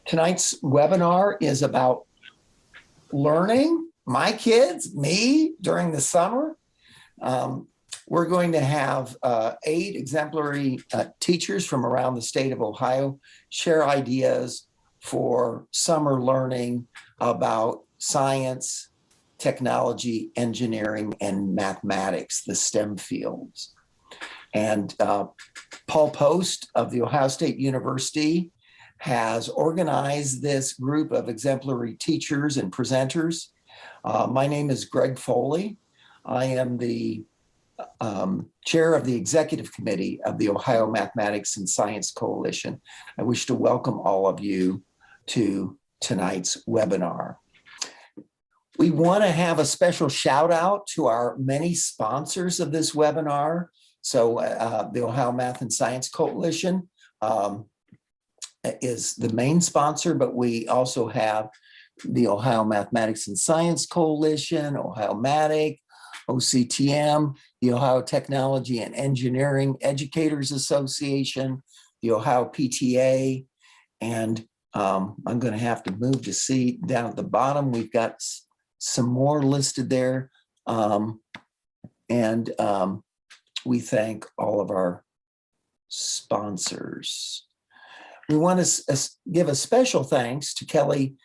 Tonight's webinar is about learning, my kids, me, during the summer. We're going to have 8 exemplary teachers from around the state of Ohio share ideas for summer learning about science, technology, engineering, and mathematics, the STEM fields. And Paul Post of the Ohio State University has organized this group of exemplary teachers and presenters. My name is Greg Foley. I am the chair of the executive committee of the Ohio Mathematics and Science Coalition. I wish to welcome all of you to tonight's webinar. We want to have a special shout out to our many sponsors of this webinar. So the Ohio Math and Science Coalition is the main sponsor, but we also have the Ohio Mathematics and Science Coalition, Ohio Matic, OCTM, the Ohio Technology and Engineering Educators Association, the Ohio PTA, and I'm going to have to move to see down at the bottom. We've got some more listed there, and we thank all of our sponsors. We want to give a special thanks to Kelly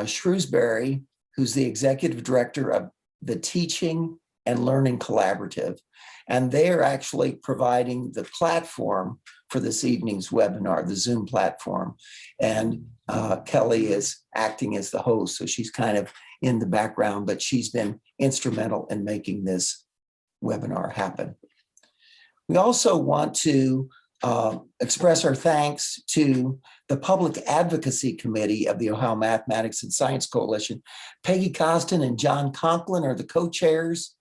Shrewsbury, who's the executive director of the Teaching and Learning Collaborative. And they are actually providing the platform for this evening's webinar, the Zoom platform. And Kelly is acting as the host, so she's kind of in the background, but she's been instrumental in making this webinar happen. We also want to express our thanks to the Public Advocacy Committee of the Ohio Mathematics and Science Coalition. Peggy Costin and John Conklin are the co-chairs,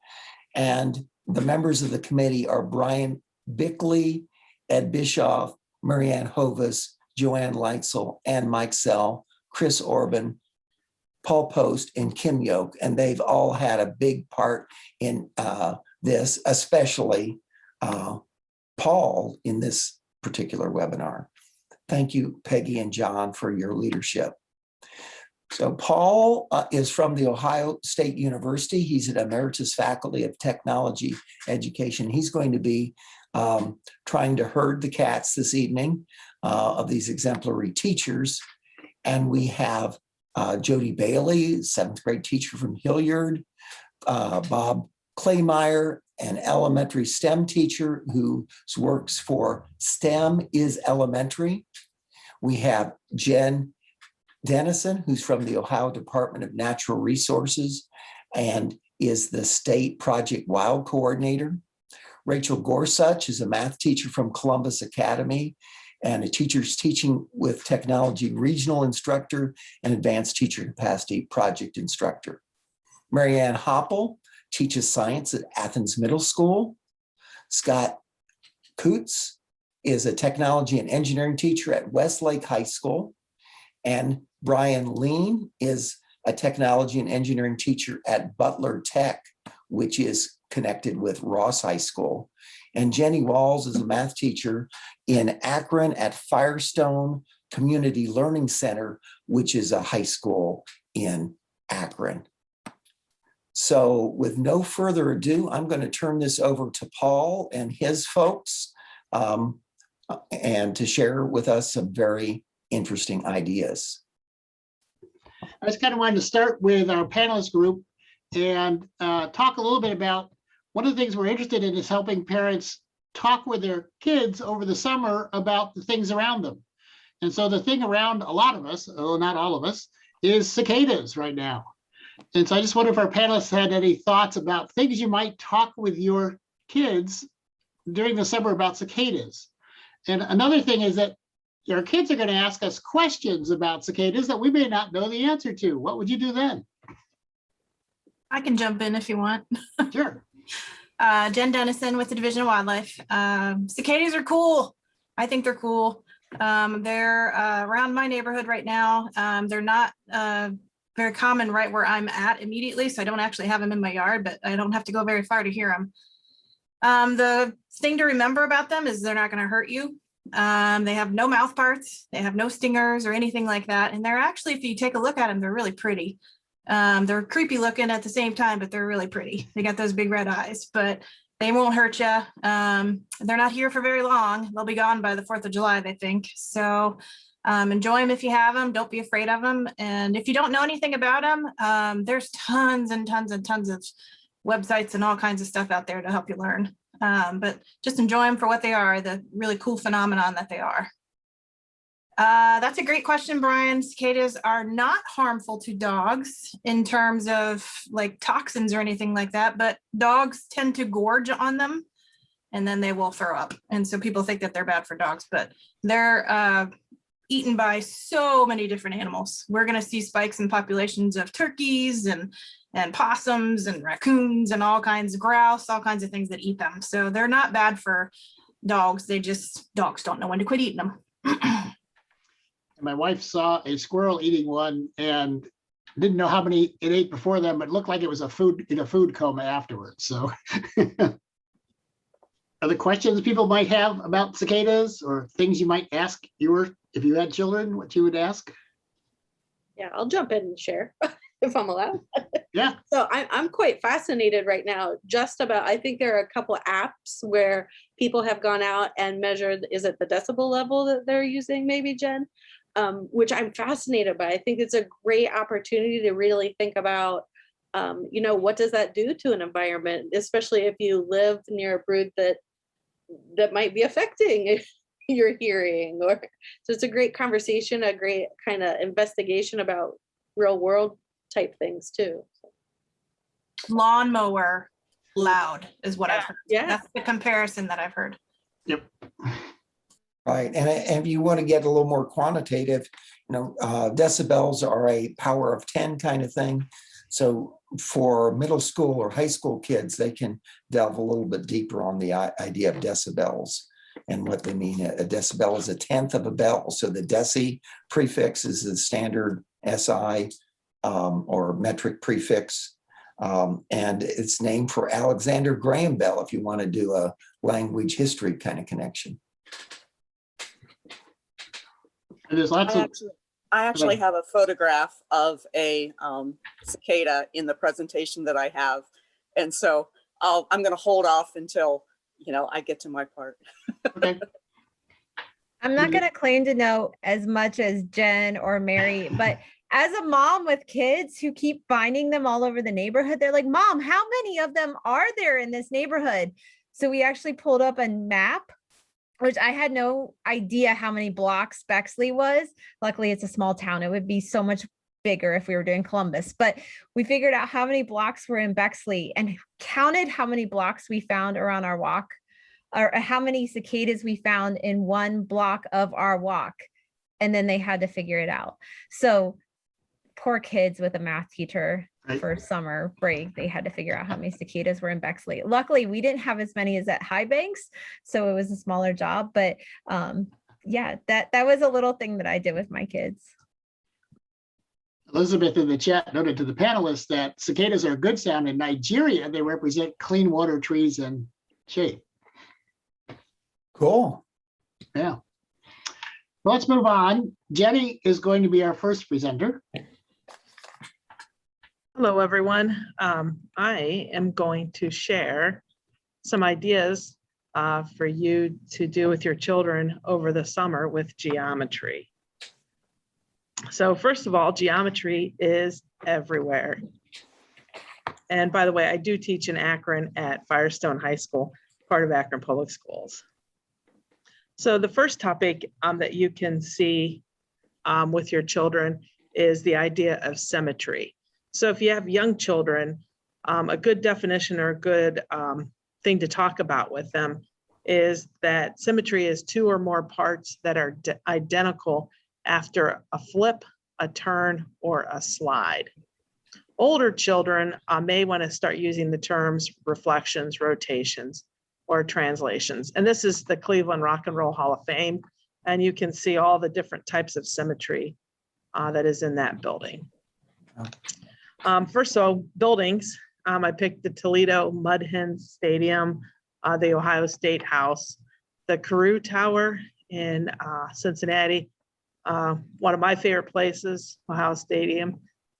and the members of the committee are Brian Bickley, Ed Bischoff, Marianne Hovis, Joanne Leitzel, Ann Mikesell, Chris Orban, Paul Post, and Kim Yoke, and they've all had a big part in this, especially Paul in this particular webinar. Thank you, Peggy and John, for your leadership. So Paul is from the Ohio State University. He's an emeritus faculty of technology education. He's going to be trying to herd the cats this evening of these exemplary teachers. And we have Jody Bailey, 7th grade teacher from Hilliard, Bob Claymeyer, an elementary STEM teacher who works for STEM is Elementary. We have Jen Dennison, who's from the Ohio Department of Natural Resources and is the state Project Wild coordinator. Rachel Gorsuch is a math teacher from Columbus Academy and a teacher's teaching with technology regional instructor and advanced teacher capacity project instructor. Marianne Hoppel teaches science at Athens Middle School. Scott Coots is a technology and engineering teacher at Westlake High School. And Brian Lean is a technology and engineering teacher at Butler Tech, which is connected with Ross High School. And Jenny Walls is a math teacher in Akron at Firestone Community Learning Center, which is a high school in Akron. So with no further ado, I'm going to turn this over to Paul and his folks and to share with us some very interesting ideas. I just kind of wanted to start with our panelist group and talk a little bit about one of the things we're interested in is helping parents talk with their kids over the summer about the things around them. And so the thing around a lot of us, although not all of us, is cicadas right now. And so I just wonder if our panelists had any thoughts about things you might talk with your kids during the summer about cicadas. And another thing is that our kids are going to ask us questions about cicadas that we may not know the answer to. What would you do then? I can jump in if you want. Sure. Jen Dennison with the Division of Wildlife. Cicadas are cool. I think they're cool. They're around my neighborhood right now. They're not very common right where I'm at immediately, so I don't actually have them in my yard, but I don't have to go very far to hear them. The thing to remember about them is they're not going to hurt you. They have no mouth parts. They have no stingers or anything like that. And they're actually, if you take a look at them, they're really pretty. They're creepy looking at the same time, but they're really pretty. They got those big red eyes, but they won't hurt you. They're not here for very long. They'll be gone by the 4th of July, they think. So enjoy them if you have them. Don't be afraid of them. And if you don't know anything about them, there's tons and tons and tons of websites and all kinds of stuff out there to help you learn. But just enjoy them for what they are, the really cool phenomenon that they are. That's a great question, Brian. Cicadas are not harmful to dogs in terms of like toxins or anything like that, but dogs tend to gorge on them and then they will throw up. And so people think that they're bad for dogs, but they're eaten by so many different animals. We're going to see spikes in populations of turkeys and possums and raccoons and all kinds of grouse, all kinds of things that eat them. So they're not bad for dogs. Dogs don't know when to quit eating them. My wife saw a squirrel eating one and didn't know how many it ate before them, but it looked like it was in a food coma afterwards. So other questions people might have about cicadas or things you might ask if you had children, what you would ask? Yeah, I'll jump in and share if I'm allowed. Yeah. So I'm quite fascinated right now just about, I think there are a couple of apps where people have gone out and measured, is it the decibel level that they're using maybe, Jen? Which I'm fascinated by. I think it's a great opportunity to really think about, what does that do to an environment, especially if you live near a brood that might be affecting your hearing. So it's a great conversation, a great kind of investigation about real world type things too. Lawnmower loud is what I've heard. Yeah. That's the comparison that I've heard. Yep. Right. And if you want to get a little more quantitative, decibels are a power of 10 kind of thing. So for middle school or high school kids, they can delve a little bit deeper on the idea of decibels and what they mean. A decibel is a tenth of a bell. So the deci prefix is the standard SI or metric prefix. And it's named for Alexander Graham Bell, if you want to do a language history kind of connection. And there's lots of. I actually have a photograph of a cicada in the presentation that I have. And so I'm going to hold off until, I get to my part. Okay. I'm not going to claim to know as much as Jen or Mary, but as a mom with kids who keep finding them all over the neighborhood, they're like, Mom, how many of them are there in this neighborhood? So we actually pulled up a map, which I had no idea how many blocks Bexley was. Luckily, it's a small town. It would be so much bigger if we were doing Columbus, but we figured out how many blocks were in Bexley and counted how many blocks we found around our walk, or how many cicadas we found in one block of our walk. And then they had to figure it out. So poor kids with a math teacher. Right. For summer break, they had to figure out how many cicadas were in Bexley. Luckily, we didn't have as many as at High Banks, so it was a smaller job. But yeah, that was a little thing that I did with my kids. Elizabeth in the chat noted to the panelists that cicadas are a good sound. In Nigeria, they represent clean water, trees, and shade. Cool. Yeah. Well, let's move on. Jenny is going to be our first presenter. Hello, everyone. I am going to share some ideas for you to do with your children over the summer with geometry. So first of all, geometry is everywhere. And by the way, I do teach in Akron at Firestone High School, part of Akron Public Schools. So the first topic that you can see with your children is the idea of symmetry. So if you have young children, a good definition or a good thing to talk about with them is that symmetry is two or more parts that are identical after a flip, a turn, or a slide. Older children may want to start using the terms reflections, rotations, or translations. And this is the Cleveland Rock and Roll Hall of Fame. And you can see all the different types of symmetry that is in that building. First of all, buildings, I picked the Toledo Mud Hen Stadium, the Ohio State House, the Carew Tower in Cincinnati, one of my favorite places, Ohio Stadium,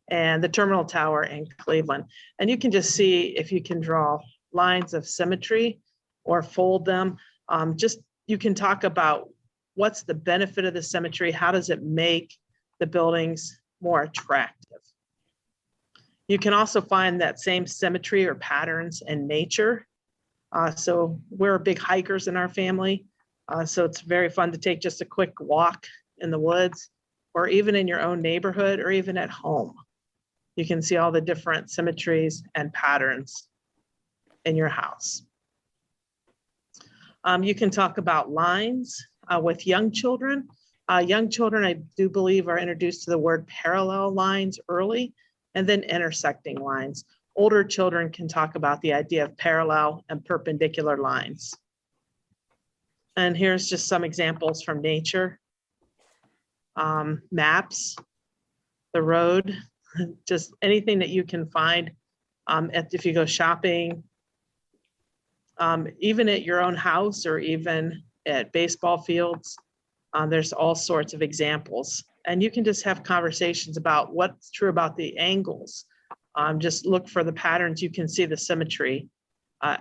and the Terminal Tower in Cleveland. And you can just see if you can draw lines of symmetry or fold them. You can talk about what's the benefit of the symmetry, how does it make the buildings more attractive. You can also find that same symmetry or patterns in nature. So we're big hikers in our family. So it's very fun to take just a quick walk in the woods, or even in your own neighborhood, or even at home. You can see all the different symmetries and patterns in your house. You can talk about lines with young children. Young children, I do believe, are introduced to the word parallel lines early, and then intersecting lines. Older children can talk about the idea of parallel and perpendicular lines. And here's just some examples from nature. Maps, the road, just anything that you can find if you go shopping, even at your own house or even at baseball fields. There's all sorts of examples. And you can just have conversations about what's true about the angles. Just look for the patterns. You can see the symmetry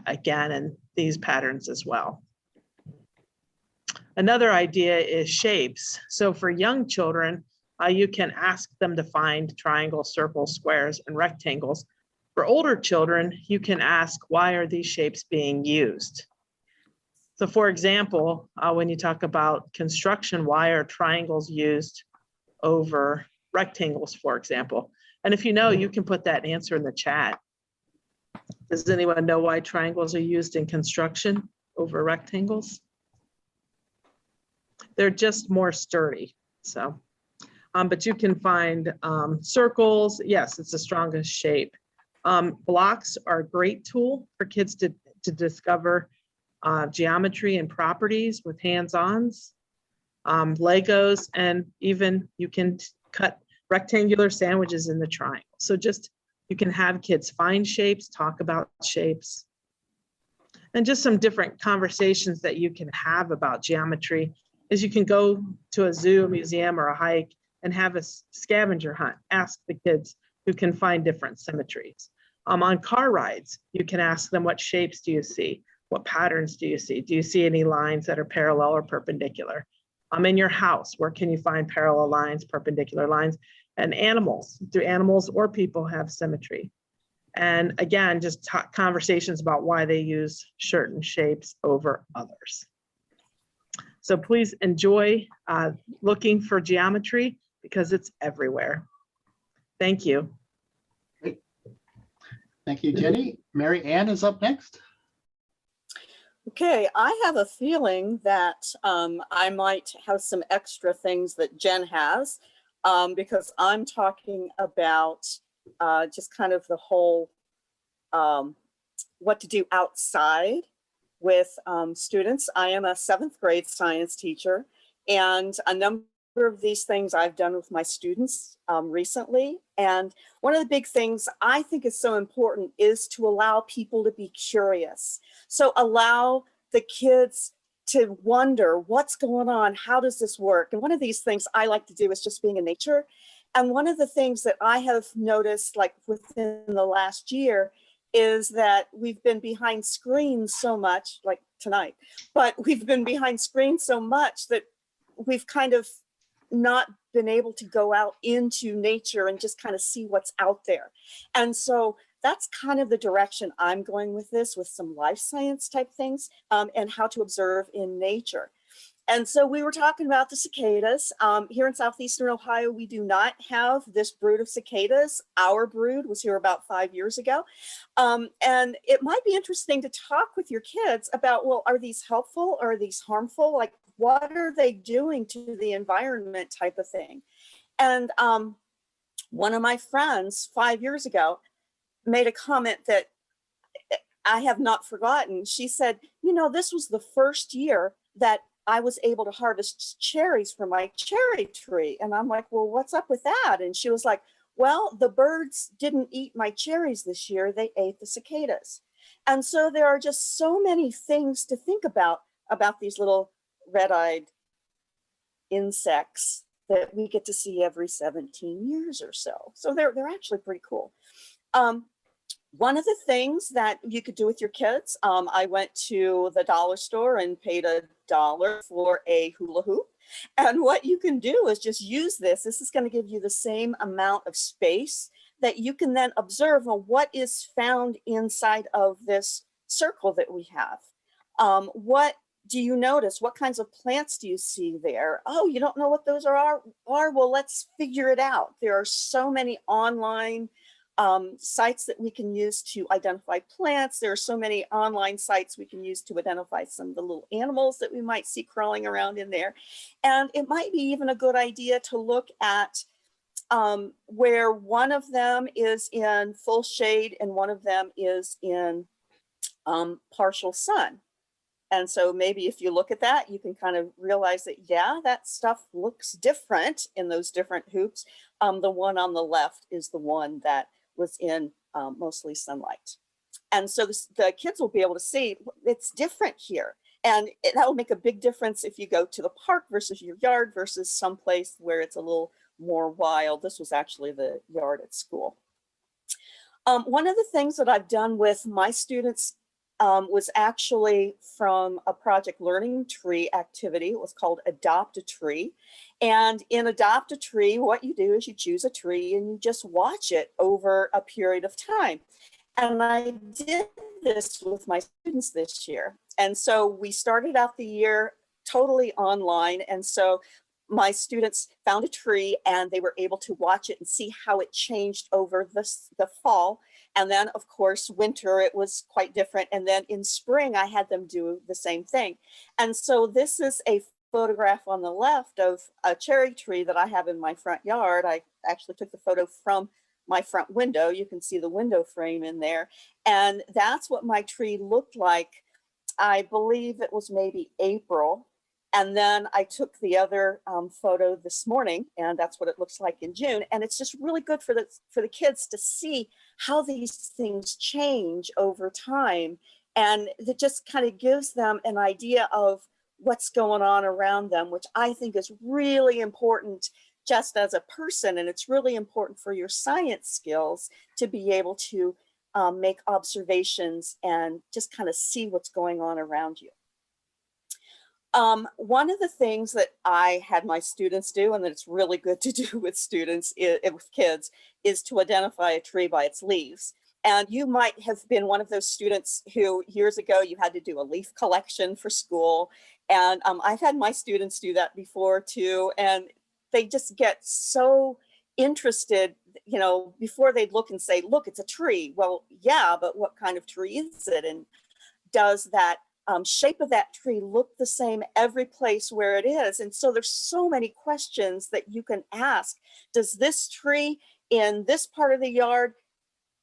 again in these patterns as well. Another idea is shapes. So for young children, you can ask them to find triangles, circles, squares, and rectangles. For older children, you can ask, why are these shapes being used? So for example, when you talk about construction, why are triangles used over rectangles, for example? And if you know, you can put that answer in the chat. Does anyone know why triangles are used in construction over rectangles? They're just more sturdy. So, but you can find circles. Yes, it's the strongest shape. Blocks are a great tool for kids to discover geometry and properties with hands-ons, Legos, and even you can cut rectangular sandwiches in the triangle. So just, you can have kids find shapes, talk about shapes, and just some different conversations that you can have about geometry is you can go to a zoo, a museum, or a hike and have a scavenger hunt. Ask the kids who can find different symmetries. On car rides, you can ask them, what shapes do you see? What patterns do you see? Do you see any lines that are parallel or perpendicular? In your house, where can you find parallel lines, perpendicular lines? And animals, do animals or people have symmetry? And again, just conversations about why they use certain shapes over others. So please enjoy looking for geometry because it's everywhere. Thank you. Great. Thank you, Jenny. Mary Ann is up next. Okay, I have a feeling that I might have some extra things that Jen has because I'm talking about just kind of the whole what to do outside with students. I am a 7th grade science teacher, and a number of these things I've done with my students recently. And one of the big things I think is so important is to allow people to be curious. So allow the kids to wonder what's going on, how does this work? And one of these things I like to do is just being in nature. And one of the things that I have noticed, like within the last year, is that we've been behind screens so much, like tonight, but we've been behind screens so much that we've kind of not been able to go out into nature and just kind of see what's out there. And so that's kind of the direction I'm going with this, with some life science type things and how to observe in nature. And so we were talking about the cicadas. Here in southeastern Ohio, we do not have this brood of cicadas. Our brood was here about 5 years ago. And it might be interesting to talk with your kids about, well, are these helpful or are these harmful? Like, what are they doing to the environment type of thing? And one of my friends 5 years ago made a comment that I have not forgotten. She said, you know, this was the first year that I was able to harvest cherries from my cherry tree. And I'm like, well, what's up with that? And she was like, well, the birds didn't eat my cherries this year. They ate the cicadas. And so there are just so many things to think about these little red-eyed insects that we get to see every 17 years or so. So they're actually pretty cool. One of the things that you could do with your kids, I went to the dollar store and paid $1 for a hula hoop. And what you can do is just use this. This is going to give you the same amount of space that you can then observe on what is found inside of this circle that we have. What do you notice? What kinds of plants do you see there? Oh, you don't know what those are? Well, let's figure it out. There are so many online sites that we can use to identify plants. There are so many online sites we can use to identify some of the little animals that we might see crawling around in there. And it might be even a good idea to look at where one of them is in full shade and one of them is in partial sun. And so maybe if you look at that, you can kind of realize that, yeah, that stuff looks different in those different hoops. The one on the left is the one that was in mostly sunlight. And so the kids will be able to see it's different here. And that will make a big difference if you go to the park versus your yard versus someplace where it's a little more wild. This was actually the yard at school. One of the things that I've done with my students was actually from a project learning tree activity. It was called Adopt a Tree. And in Adopt a Tree, what you do is you choose a tree and you just watch it over a period of time. And I did this with my students this year. And so we started out the year totally online. And so my students found a tree and they were able to watch it and see how it changed over the fall. And then, of course, winter, it was quite different. And then in spring, I had them do the same thing. And so this is a photograph on the left of a cherry tree that I have in my front yard. I actually took the photo from my front window. You can see the window frame in there. And that's what my tree looked like. I believe it was maybe April. And then I took the other photo this morning, and that's what it looks like in June. And it's just really good for the kids to see how these things change over time. And it just kind of gives them an idea of what's going on around them, which I think is really important just as a person. And it's really important for your science skills to be able to make observations and just kind of see what's going on around you. One of the things that I had my students do, and that it's really good to do with students, with kids, is to identify a tree by its leaves. And you might have been one of those students who years ago you had to do a leaf collection for school. And I've had my students do that before too. And they just get so interested, you know, before they'd look and say, look, it's a tree. Well, yeah, but what kind of tree is it? And does that shape of that tree look the same every place where it is? And so there's so many questions that you can ask. Does this tree in this part of the yard,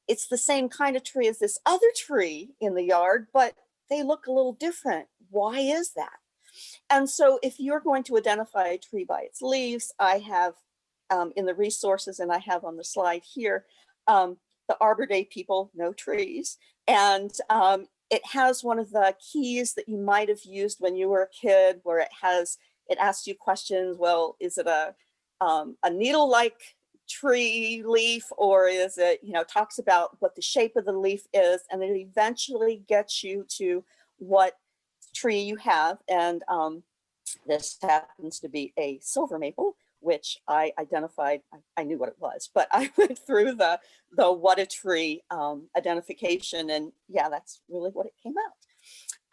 it's the same kind of tree as this other tree in the yard, but they look a little different. Why is that? And so if you're going to identify a tree by its leaves, I have in the resources, and I have on the slide here, the Arbor Day people know trees. And it has one of the keys that you might have used when you were a kid, where it asks you questions. Well, is it a needle-like tree leaf, or is it, you know, talks about what the shape of the leaf is, and it eventually gets you to what tree you have. And this happens to be a silver maple, which I identified. I knew what it was, but I went through the what a tree identification, and yeah, that's really what it came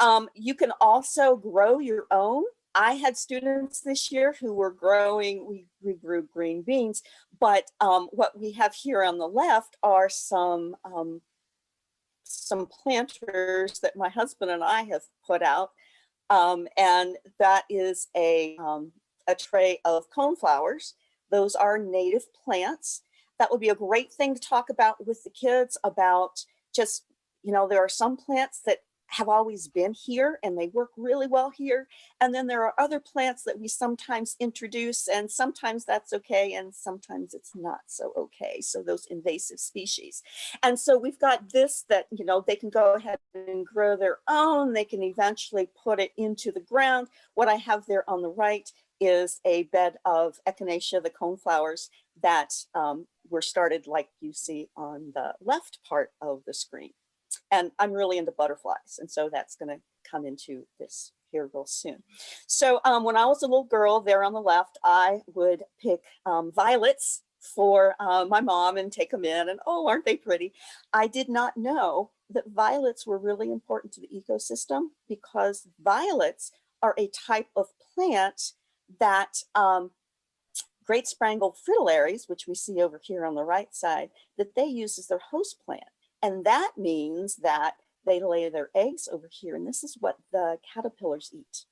out. You can also grow your own. I had students this year who were growing, we grew green beans, but what we have here on the left are some planters that my husband and I have put out. And that is a tray of coneflowers. Those are native plants. That would be a great thing to talk about with the kids about just, you know, there are some plants that have always been here and they work really well here. And then there are other plants that we sometimes introduce, and sometimes that's okay and sometimes it's not so okay. So those invasive species. And so we've got this that, you know, they can go ahead and grow their own. They can eventually put it into the ground. What I have there on the right is a bed of echinacea, the coneflowers that were started like you see on the left part of the screen. And I'm really into butterflies. And so that's going to come into this here real soon. So when I was a little girl there on the left, I would pick violets for my mom and take them in, and oh, aren't they pretty? I did not know that violets were really important to the ecosystem, because violets are a type of plant that great spangled fritillaries, which we see over here on the right side, that they use as their host plant. And that means that they lay their eggs over here, and this is what the caterpillars eat.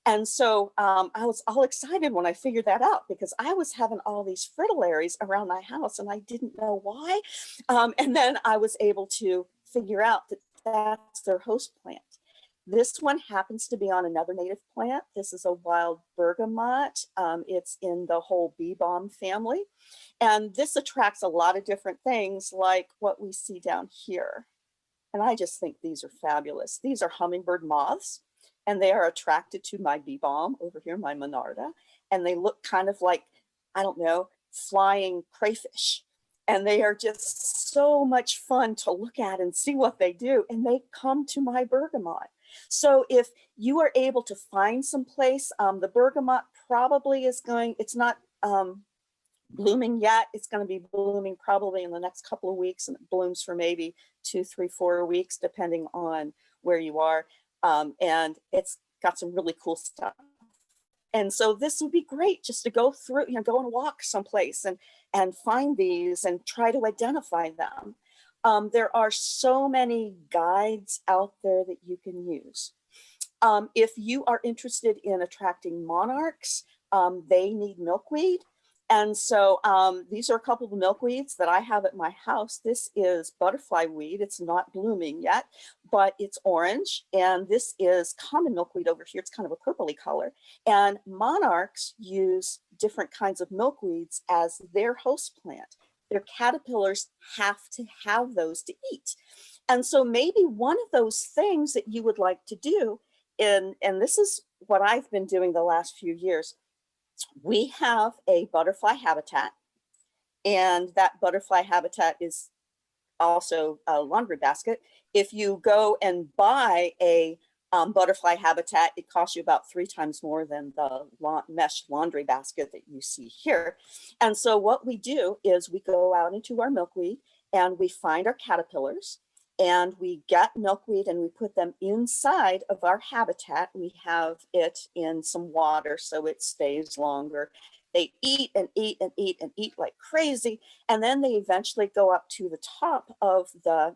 And so I was all excited when I figured that out, because I was having all these fritillaries around my house and I didn't know why. And then I was able to figure out that that's their host plant. This one happens to be on another native plant. This is a wild bergamot. It's in the whole bee balm family. And this attracts a lot of different things like what we see down here. And I just think these are fabulous. These are hummingbird moths, and they are attracted to my bee balm over here, my Monarda. And they look kind of like, I don't know, flying crayfish. And they are just so much fun to look at and see what they do. And they come to my bergamot. So if you are able to find some place, the bergamot probably is going, it's not blooming yet. It's going to be blooming probably in the next couple of weeks, and it blooms for maybe 2, 3, 4 weeks, depending on where you are. And it's got some really cool stuff. And so this would be great just to go through, go and walk someplace and find these and try to identify them. There are so many guides out there that you can use. If you are interested in attracting monarchs, they need milkweed. And so these are a couple of milkweeds that I have at my house. This is butterfly weed. It's not blooming yet, but it's orange. And this is common milkweed over here. It's kind of a purpley color. And monarchs use different kinds of milkweeds as their host plant. Their caterpillars have to have those to eat. And so maybe one of those things that you would like to do, and this is what I've been doing the last few years, we have a butterfly habitat, and that butterfly habitat is also a laundry basket. If you go and buy a butterfly habitat, it costs you about 3 times more than the mesh laundry basket that you see here. And so what we do is we go out into our milkweed and we find our caterpillars, and we get milkweed and we put them inside of our habitat. We have it in some water so it stays longer. They eat and eat and eat and eat like crazy. And then they eventually go up to the top of the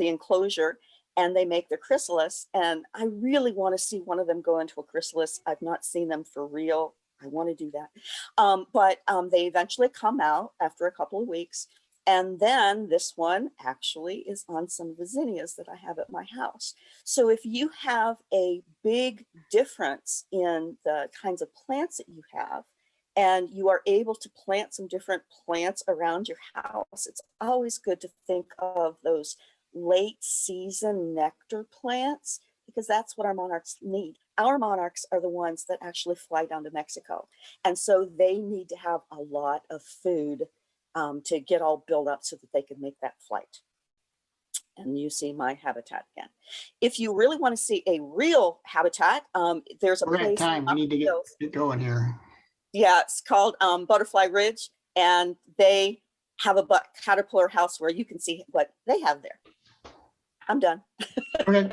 enclosure, and they make their chrysalis. And I really want to see one of them go into a chrysalis. I've not seen them for real. I want to do that. But they eventually come out after a couple of weeks. And then this one actually is on some of the zinnias that I have at my house. So if you have a big difference in the kinds of plants that you have, and you are able to plant some different plants around your house, it's always good to think of those late season nectar plants, because that's what our monarchs need. Our monarchs are the ones that actually fly down to Mexico. And so they need to have a lot of food to get all built up so that they can make that flight. And you see my habitat again. If you really want to see a real habitat, there's a We're place. at time. We need to get going here. Yeah, it's called Butterfly Ridge, and they have a caterpillar house where you can see what they have there. I'm done. Okay.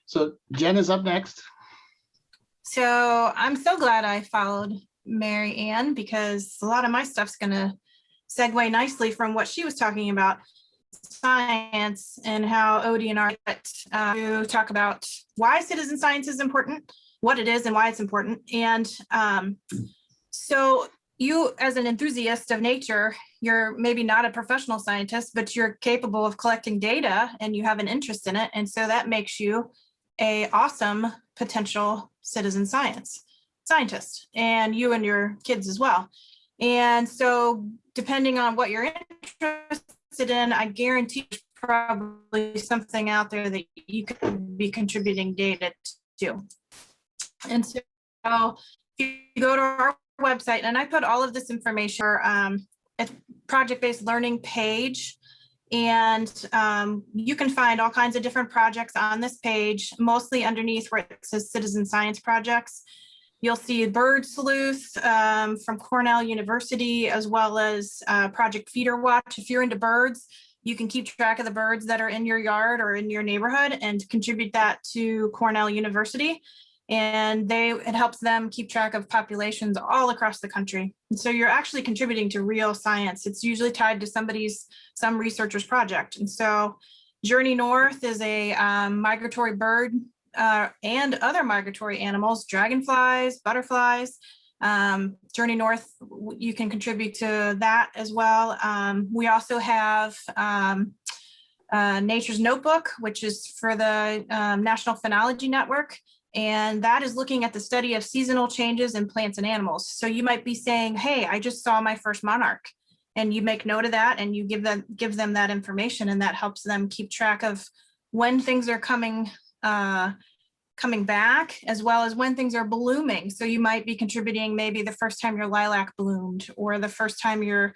So Jen is up next. So I'm so glad I followed Mary Ann, because a lot of my stuff's gonna segue nicely from what she was talking about, science, and how Odie and I to talk about why citizen science is important, what it is and why it's important. And so you, as an enthusiast of nature, you're maybe not a professional scientist, but you're capable of collecting data and you have an interest in it. And so that makes you an awesome potential citizen scientist, and you and your kids as well. And so depending on what you're interested in, I guarantee there's probably something out there that you could be contributing data to. And if you go to our website, and I put all of this information, a project-based learning page, and you can find all kinds of different projects on this page, mostly underneath where it says citizen science projects. You'll see Bird Sleuth from Cornell University, as well as Project Feeder Watch. If you're into birds, you can keep track of the birds that are in your yard or in your neighborhood and contribute that to Cornell University. And it helps them keep track of populations all across the country. And so you're actually contributing to real science. It's usually tied to some researcher's project. And so Journey North is a migratory bird and other migratory animals, dragonflies, butterflies. Journey North, you can contribute to that as well. We also have Nature's Notebook, which is for the National Phenology Network. And that is looking at the study of seasonal changes in plants and animals. So you might be saying, hey, I just saw my first monarch. And you make note of that and you give them that information, and that helps them keep track of when things are coming back, as well as when things are blooming. So you might be contributing maybe the first time your lilac bloomed, or the first time your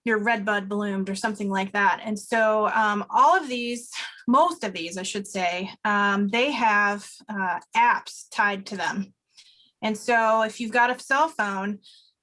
redbud bloomed, or something like that. And so all of these, most of these, I should say, they have apps tied to them. And so if you've got a cell phone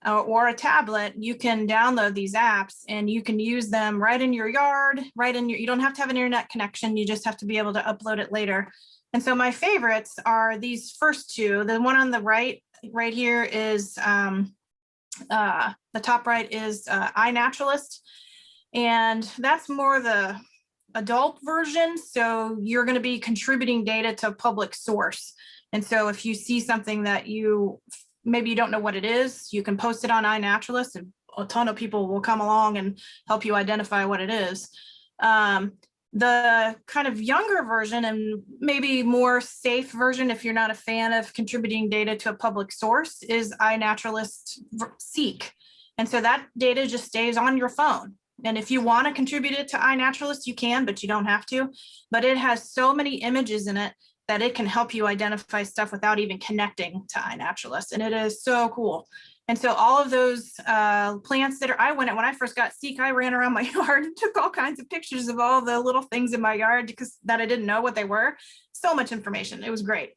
or a tablet, you can download these apps and you can use them right in your yard, you don't have to have an internet connection. You just have to be able to upload it later. And so my favorites are these first two. The one on the right here is, the top right is iNaturalist. And that's more the adult version. So you're going to be contributing data to a public source. And so if you see something that maybe you don't know what it is, you can post it on iNaturalist, and a ton of people will come along and help you identify what it is. The kind of younger version, and maybe more safe version, if you're not a fan of contributing data to a public source, is iNaturalist Seek. And so that data just stays on your phone. And if you want to contribute it to iNaturalist, you can, but you don't have to. But it has so many images in it that it can help you identify stuff without even connecting to iNaturalist. And it is so cool. And so all of those plants when I first got Seek, I ran around my yard and took all kinds of pictures of all the little things in my yard that I didn't know what they were. So much information. It was great.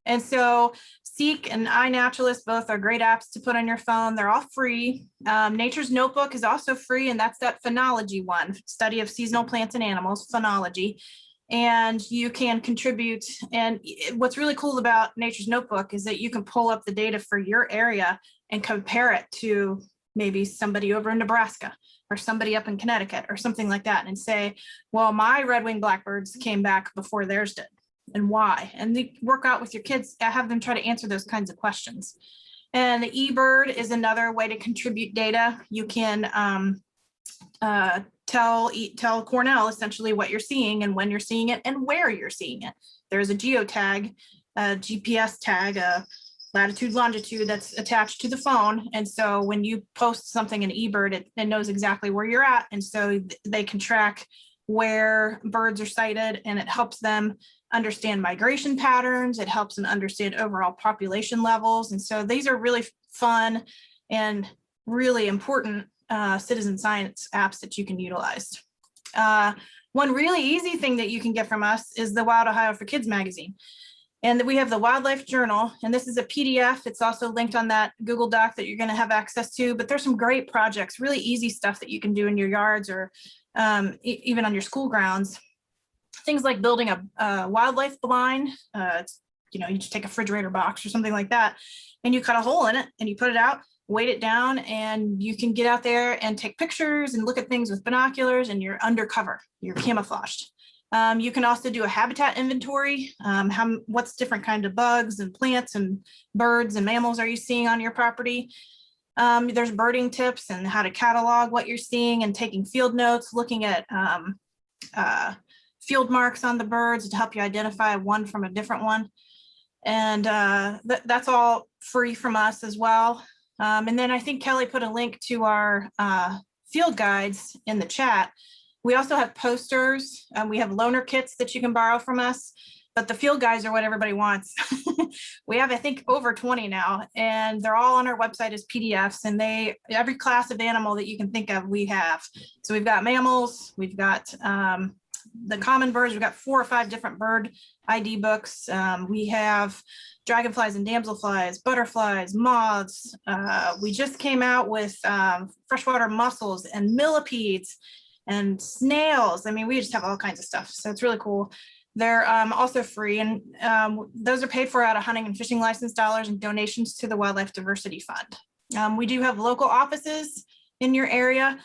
And so Seek and iNaturalist both are great apps to put on your phone. They're all free. Nature's Notebook is also free, and that's that phenology one, study of seasonal plants and animals, phenology. And you can contribute. And what's really cool about Nature's Notebook is that you can pull up the data for your area and compare it to maybe somebody over in Nebraska or somebody up in Connecticut or something like that, and say, well, my red-winged blackbirds came back before theirs did, and why? And they work out with your kids, have them try to answer those kinds of questions. And the eBird is another way to contribute data. You can tell Cornell essentially what you're seeing and when you're seeing it and where you're seeing it. There's a geotag, a GPS tag, a latitude, longitude that's attached to the phone. And so when you post something in eBird, it knows exactly where you're at. And so they can track where birds are sighted, and it helps them understand migration patterns. It helps them understand overall population levels. And so these are really fun and really important citizen science apps that you can utilize. One really easy thing that you can get from us is the Wild Ohio for Kids magazine. And we have the Wildlife Journal, and this is a PDF. It's also linked on that Google Doc that you're going to have access to, but there's some great projects, really easy stuff that you can do in your yards or even on your school grounds. Things like building a wildlife blind. You just take a refrigerator box or something like that, and you cut a hole in it and you put it out, weight it down, and you can get out there and take pictures and look at things with binoculars, and you're undercover, you're camouflaged. You can also do a habitat inventory. What's different kinds of bugs and plants and birds and mammals are you seeing on your property? There's birding tips and how to catalog what you're seeing and taking field notes, looking at field marks on the birds to help you identify one from a different one. And that's all free from us as well. And then I think Kelly put a link to our field guides in the chat. We also have posters. We have loaner kits that you can borrow from us. but the field guides are what everybody wants. We have, I think, over 20 now, and they're all on our website as PDFs, and every class of animal that you can think of, we have. So we've got mammals, we've got the common birds, we've got 4 or 5 different bird ID books. We have dragonflies and damselflies, butterflies, moths. We just came out with freshwater mussels and millipedes and snails. I mean, we just have all kinds of stuff. So it's really cool. They're also free, and those are paid for out of hunting and fishing license dollars and donations to the Wildlife Diversity Fund. We do have local offices in your area,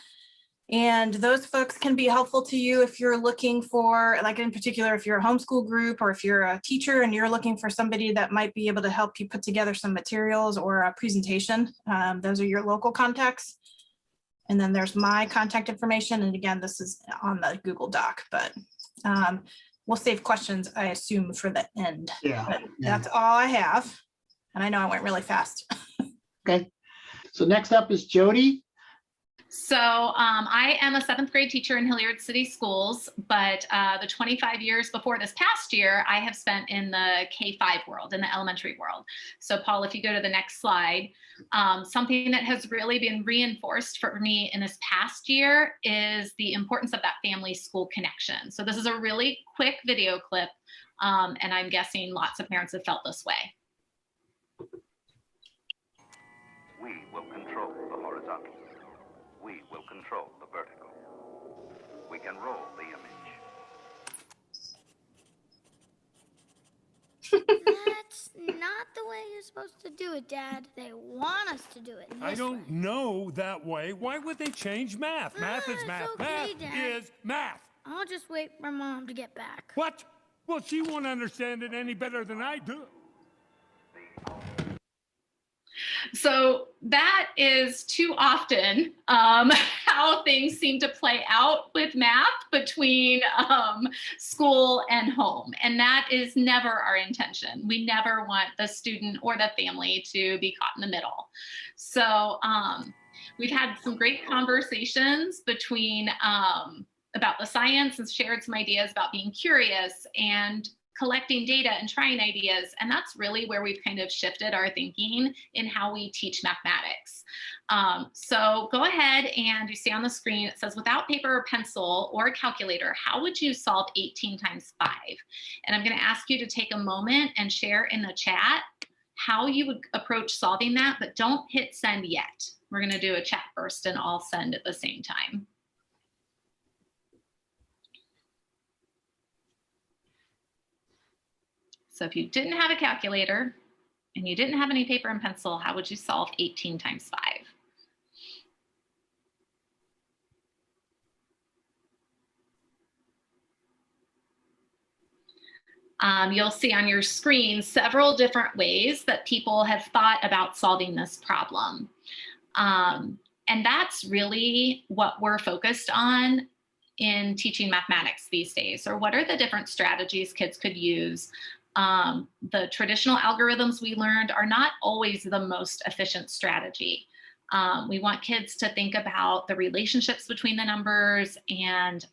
and those folks can be helpful to you if you're looking for, like in particular, if you're a homeschool group or if you're a teacher and you're looking for somebody that might be able to help you put together some materials or a presentation. Those are your local contacts. And then there's my contact information. And again, this is on the Google Doc, but we'll save questions, I assume, for the end. Yeah. But that's all I have. And I know I went really fast. Okay. So next up is Jody. So I am a 7th grade teacher in Hilliard City Schools, but the 25 years before this past year, I have spent in the K-5 world, in the elementary world. So Paul, if you go to the next slide, something that has really been reinforced for me in this past year is the importance of that family school connection. So this is a really quick video clip, and I'm guessing lots of parents have felt this way. We will control the horizontal. We will control the vertical. We can roll the image. That's not the way you're supposed to do it, Dad. They want us to do it this I don't way. know that way. Why would they change math? Math is It's math. okay, Math Dad. is math. I'll just wait for Mom to get back. What? Well, she won't understand it any better than I do. So that is too often how things seem to play out with math between school and home. And that is never our intention. We never want the student or the family to be caught in the middle. So we've had some great conversations between about the science and shared some ideas about being curious and collecting data and trying ideas. And that's really where we've kind of shifted our thinking in how we teach mathematics. So go ahead, and you see on the screen, it says, without paper or pencil or a calculator, how would you solve 18 times 5? And I'm going to ask you to take a moment and share in the chat how you would approach solving that, but don't hit send yet. We're going to do a chat first and all send at the same time. So if you didn't have a calculator and you didn't have any paper and pencil, how would you solve 18 times 5? You'll see on your screen several different ways that people have thought about solving this problem. And that's really what we're focused on in teaching mathematics these days, or what are the different strategies kids could use. The traditional algorithms we learned are not always the most efficient strategy. We want kids to think about the relationships between the numbers and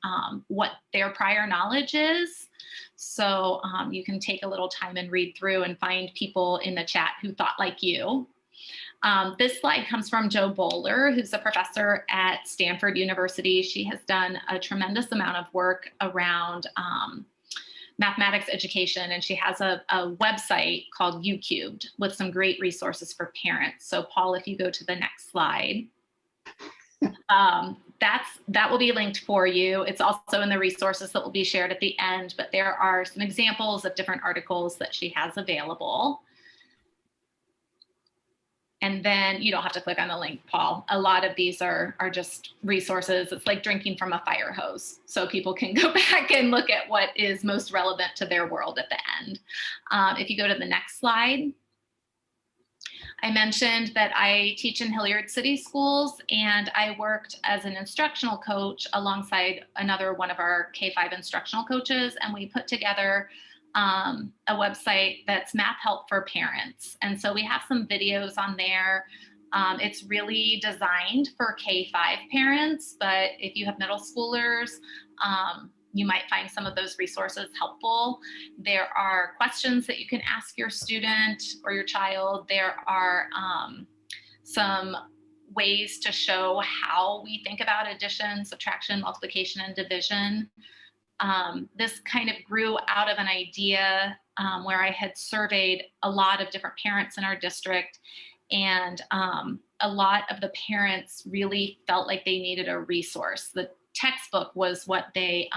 what their prior knowledge is. So you can take a little time and read through and find people in the chat who thought like you. This slide comes from Jo Bowler, who's a professor at Stanford University. She has done a tremendous amount of work around mathematics education, and she has a website called UCubed with some great resources for parents. So Paul, if you go to the next slide, that will be linked for you. It's also in the resources that will be shared at the end, but there are some examples of different articles that she has available. And then you don't have to click on the link, Paul. A lot of these are just resources. It's like drinking from a fire hose. So people can go back and look at what is most relevant to their world at the end. If you go to the next slide, I mentioned that I teach in Hilliard City Schools, and I worked as an instructional coach alongside another one of our K-5 instructional coaches, and we put together a website that's Math Help for Parents. And so we have some videos on there. It's really designed for K-5 parents, but if you have middle schoolers, you might find some of those resources helpful. There are questions that you can ask your student or your child. There are some ways to show how we think about addition, subtraction, multiplication, and division. This kind of grew out of an idea where I had surveyed a lot of different parents in our district, and a lot of the parents really felt like they needed a resource. The textbook was what they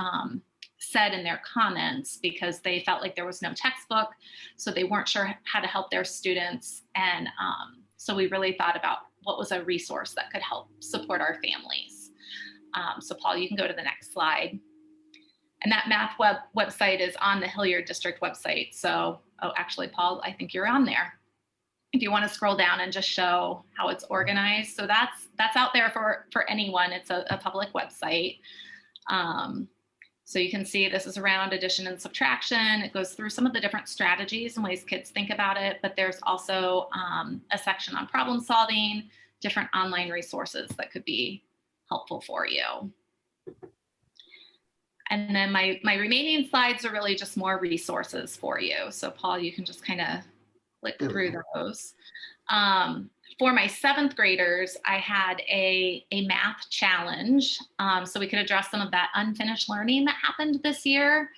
said in their comments, because they felt like there was no textbook, so they weren't sure how to help their students. And so we really thought about what was a resource that could help support our families. So Paul, you can go to the next slide. And that math website is on the Hilliard District website. So, oh, actually, Paul, I think you're on there. If you want to scroll down and just show how it's organized. So that's out there for anyone. It's a public website. So you can see this is around addition and subtraction. It goes through some of the different strategies and ways kids think about it, but there's also a section on problem solving, different online resources that could be helpful for you. And then my remaining slides are really just more resources for you. So Paul, you can just kind of click through those. For my 7th graders, I had a math challenge so we could address some of that unfinished learning that happened this year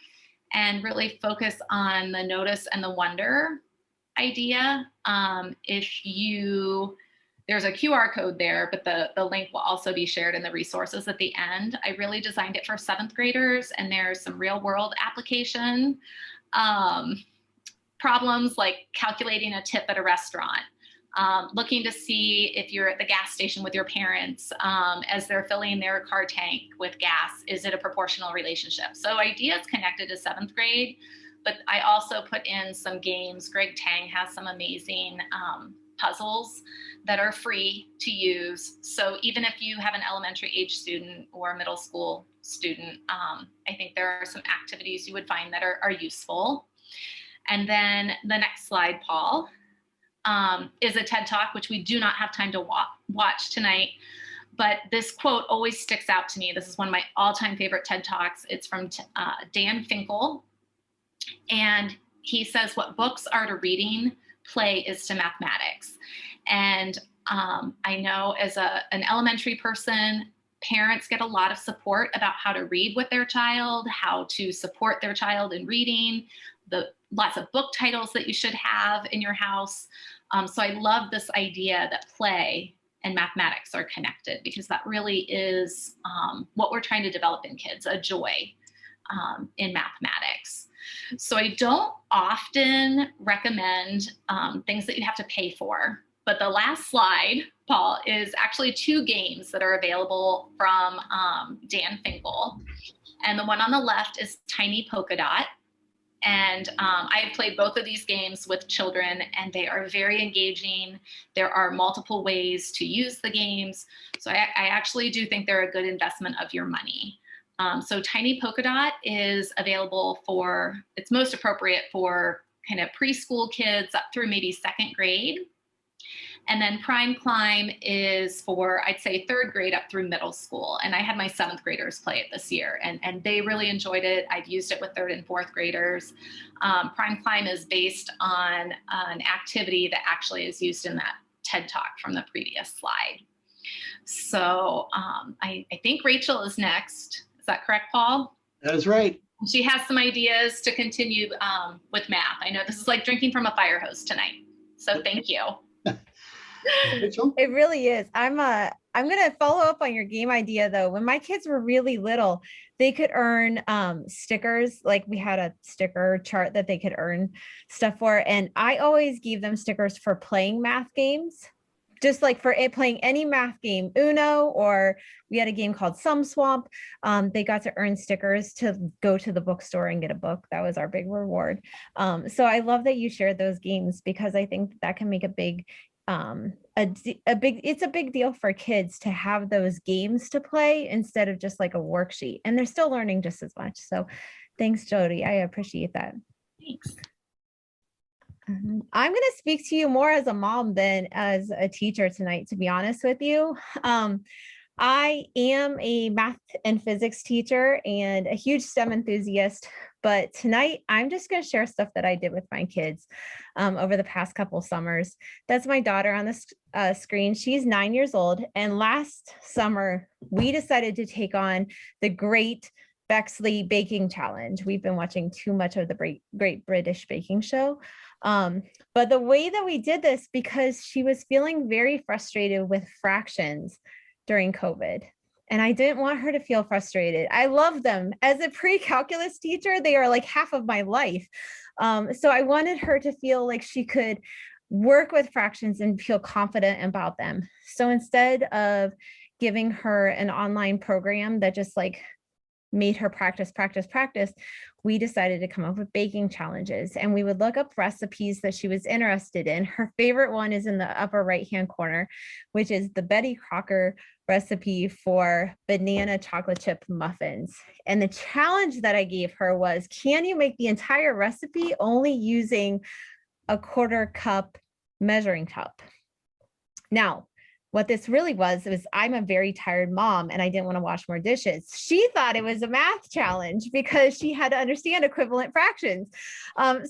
and really focus on the notice and the wonder idea. There's a QR code there, but the link will also be shared in the resources at the end. I really designed it for 7th graders, and there's some real world application problems like calculating a tip at a restaurant. Looking to see if you're at the gas station with your parents as they're filling their car tank with gas, is it a proportional relationship? So ideas connected to 7th grade, but I also put in some games. Greg Tang has some amazing puzzles that are free to use. So even if you have an elementary age student or a middle school student, I think there are some activities you would find that are useful. And then the next slide, Paul, is a TED Talk, which we do not have time to watch tonight. But this quote always sticks out to me. This is one of my all-time favorite TED Talks. It's from Dan Finkel. And he says, what books are to reading, play is to mathematics. And I know as an elementary person, parents get a lot of support about how to read with their child, how to support their child in reading, lots of book titles that you should have in your house. So I love this idea that play and mathematics are connected, because that really is what we're trying to develop in kids, a joy in mathematics. So I don't often recommend things that you have to pay for, but the last slide, Paul, is actually 2 games that are available from Dan Finkel. And the one on the left is Tiny Polka Dot. And I've played both of these games with children, and they are very engaging. There are multiple ways to use the games. So I actually do think they're a good investment of your money. So Tiny Polka Dot is available it's most appropriate for kind of preschool kids up through maybe 2nd grade. And then Prime Climb is for, I'd say, 3rd grade up through middle school. And I had my 7th graders play it this year, and they really enjoyed it. I've used it with 3rd and 4th graders. Prime Climb is based on an activity that actually is used in that TED Talk from the previous slide. So I think Rachel is next. Is that correct, Paul? That is right. She has some ideas to continue with math. I know this is like drinking from a fire hose tonight. So thank you. Rachel? It really is. I'm gonna follow up on your game idea though. When my kids were really little, they could earn stickers. Like we had a sticker chart that they could earn stuff for. And I always gave them stickers for playing math games. Just like for playing any math game, Uno, or we had a game called Sum Swamp. They got to earn stickers to go to the bookstore and get a book. That was our big reward. So I love that you shared those games, because I think that can make a big it's a big deal for kids to have those games to play instead of just like a worksheet, and they're still learning just as much. So thanks, Jody. I appreciate that. Thanks. I'm going to speak to you more as a mom than as a teacher tonight, to be honest with you. I am a math and physics teacher and a huge STEM enthusiast, but tonight I'm just going to share stuff that I did with my kids over the past couple summers. That's my daughter on the screen. She's 9 years old, and last summer we decided to take on the Great Bexley Baking Challenge. We've been watching too much of the Great British Baking Show. But the way that we did this, because she was feeling very frustrated with fractions during COVID. And I didn't want her to feel frustrated. I love them. As a pre-calculus teacher, they are like half of my life. So I wanted her to feel like she could work with fractions and feel confident about them. So instead of giving her an online program that just like made her practice, we decided to come up with baking challenges, and we would look up recipes that she was interested in. Her favorite one is in the upper right-hand corner, which is the Betty Crocker recipe for banana chocolate chip muffins. And the challenge that I gave her was, can you make the entire recipe only using a 1/4 cup measuring cup? Now, what this really was I'm a very tired mom and I didn't want to wash more dishes. She thought it was a math challenge because she had to understand equivalent fractions.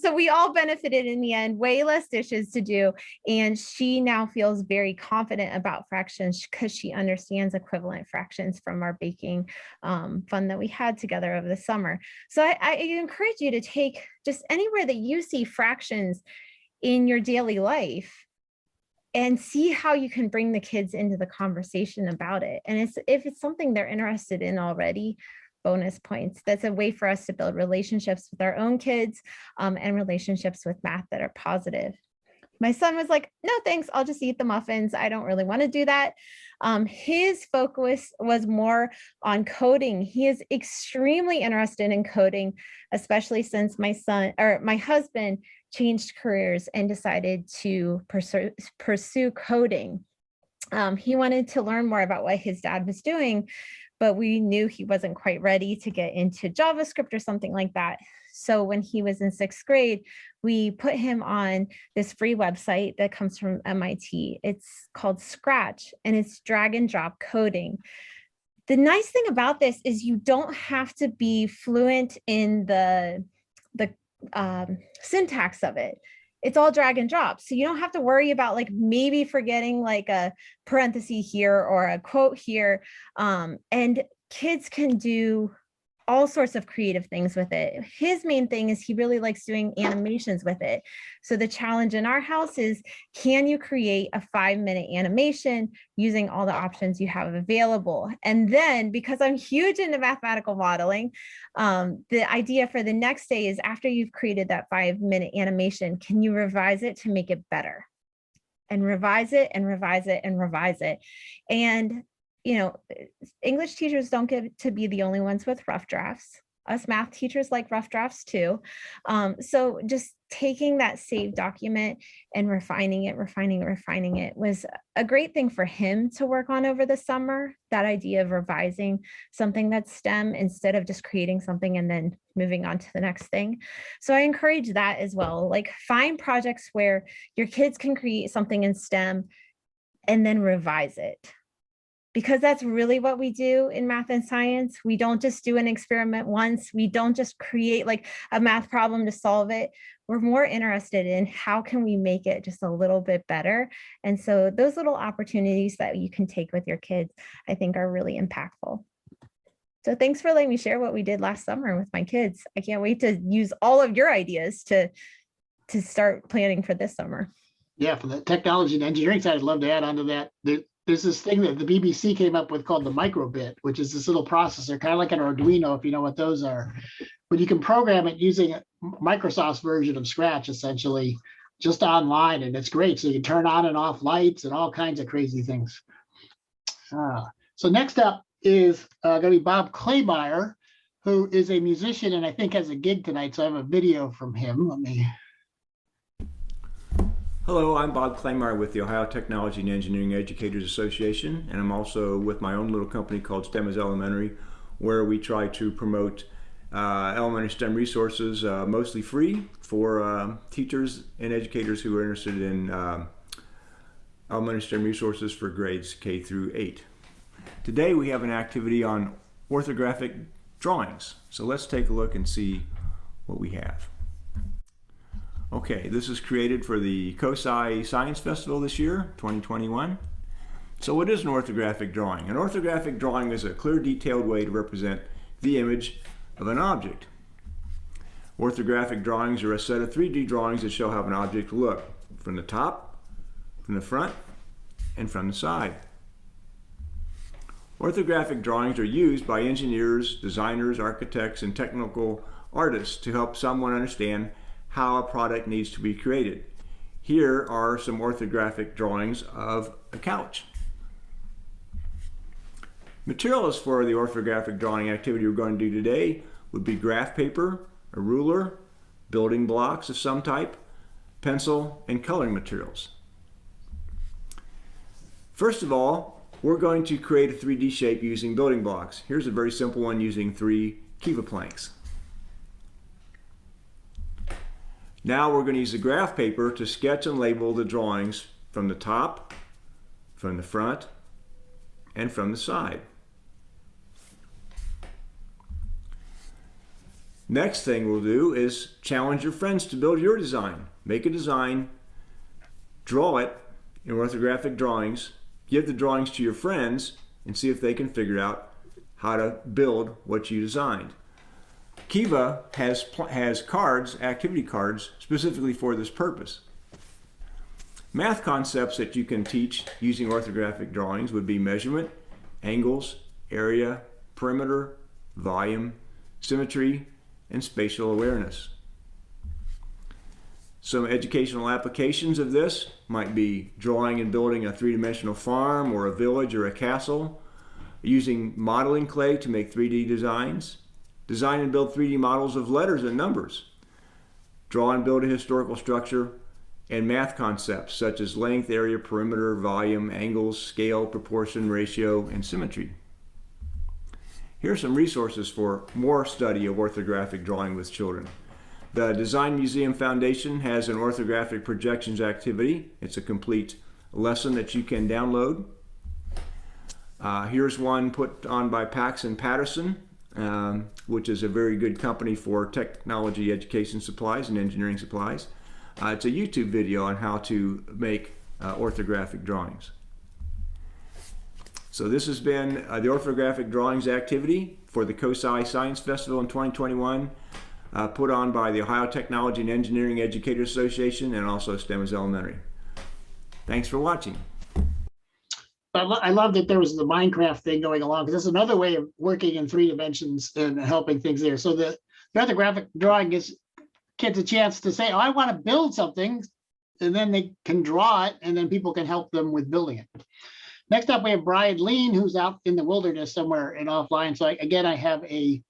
So we all benefited in the end, way less dishes to do. And she now feels very confident about fractions because she understands equivalent fractions from our baking fun that we had together over the summer. So I encourage you to take just anywhere that you see fractions in your daily life and see how you can bring the kids into the conversation about it. And if it's something they're interested in already, bonus points. That's a way for us to build relationships with our own kids and relationships with math that are positive. My son was like, no, thanks. I'll just eat the muffins. I don't really want to do that. His focus was more on coding. He is extremely interested in coding, especially since my husband changed careers and decided to pursue coding. He wanted to learn more about what his dad was doing, but we knew he wasn't quite ready to get into JavaScript or something like that. So when he was in 6th grade, we put him on this free website that comes from MIT. It's called Scratch, and it's drag and drop coding. The nice thing about this is you don't have to be fluent in the syntax of it. It's all drag and drop. So you don't have to worry about like maybe forgetting like a parenthesis here or a quote here. And kids can do all sorts of creative things with it. His main thing is he really likes doing animations with it. So the challenge in our house is, can you create a 5-minute animation using all the options you have available? And then, because I'm huge into mathematical modeling, the idea for the next day is, after you've created that 5-minute animation, can you revise it to make it better? And revise it and revise it and revise it. And English teachers don't get to be the only ones with rough drafts. Us math teachers like rough drafts too. So just taking that saved document and refining it was a great thing for him to work on over the summer. That idea of revising something that's STEM instead of just creating something and then moving on to the next thing. So I encourage that as well. Like, find projects where your kids can create something in STEM and then revise it. Because that's really what we do in math and science. We don't just do an experiment once. We don't just create like a math problem to solve it. We're more interested in how can we make it just a little bit better. And so those little opportunities that you can take with your kids, I think, are really impactful. So thanks for letting me share what we did last summer with my kids. I can't wait to use all of your ideas to start planning for this summer. Yeah, for the technology and engineering side, I'd love to add on to that. There's this thing that the BBC came up with called the microbit, which is this little processor, kind of like an Arduino, if you know what those are. But you can program it using Microsoft's version of Scratch, essentially, just online, and it's great. So you can turn on and off lights and all kinds of crazy things. So next up is going to be Bob Claymire, who is a musician and I think has a gig tonight. So I have a video from him. Let me. Hello, I'm Bob Claymire with the Ohio Technology and Engineering Educators Association, and I'm also with my own little company called STEM is Elementary, where we try to promote elementary STEM resources, mostly free, for teachers and educators who are interested in elementary STEM resources for grades K through 8. Today we have an activity on orthographic drawings. So let's take a look and see what we have. Okay, this is created for the COSI Science Festival this year, 2021. So what is an orthographic drawing? An orthographic drawing is a clear, detailed way to represent the image of an object. Orthographic drawings are a set of 3D drawings that show how an object will look from the top, from the front, and from the side. Orthographic drawings are used by engineers, designers, architects, and technical artists to help someone understand how a product needs to be created. Here are some orthographic drawings of a couch. Materials for the orthographic drawing activity we're going to do today would be graph paper, a ruler, building blocks of some type, pencil, and coloring materials. First of all, we're going to create a 3D shape using building blocks. Here's a very simple one using 3 Kiva planks. Now we're going to use the graph paper to sketch and label the drawings from the top, from the front, and from the side. Next thing we'll do is challenge your friends to build your design. Make a design, draw it in orthographic drawings, give the drawings to your friends, and see if they can figure out how to build what you designed. Kiva has cards, activity cards, specifically for this purpose. Math concepts that you can teach using orthographic drawings would be measurement, angles, area, perimeter, volume, symmetry, and spatial awareness. Some educational applications of this might be drawing and building a 3-dimensional farm or a village or a castle, using modeling clay to make 3D designs, design and build 3D models of letters and numbers, draw and build a historical structure, and math concepts such as length, area, perimeter, volume, angles, scale, proportion, ratio, and symmetry. Here are some resources for more study of orthographic drawing with children. The Design Museum Foundation has an orthographic projections activity. It's a complete lesson that you can download. Here's one put on by Pax and Patterson, which is a very good company for technology education supplies and engineering supplies. It's a YouTube video on how to make orthographic drawings. So this has been the orthographic drawings activity for the COSI Science Festival in 2021, put on by the Ohio Technology and Engineering Educators Association and also STEM Elementary. Thanks for watching. I love that there was the Minecraft thing going along, because that's another way of working in 3 dimensions and helping things there. So the orthographic drawing gives kids a chance to say, oh, I want to build something, and then they can draw it, and then people can help them with building it. Next up, we have Brian Lean, who's out in the wilderness somewhere and offline. So again, I have a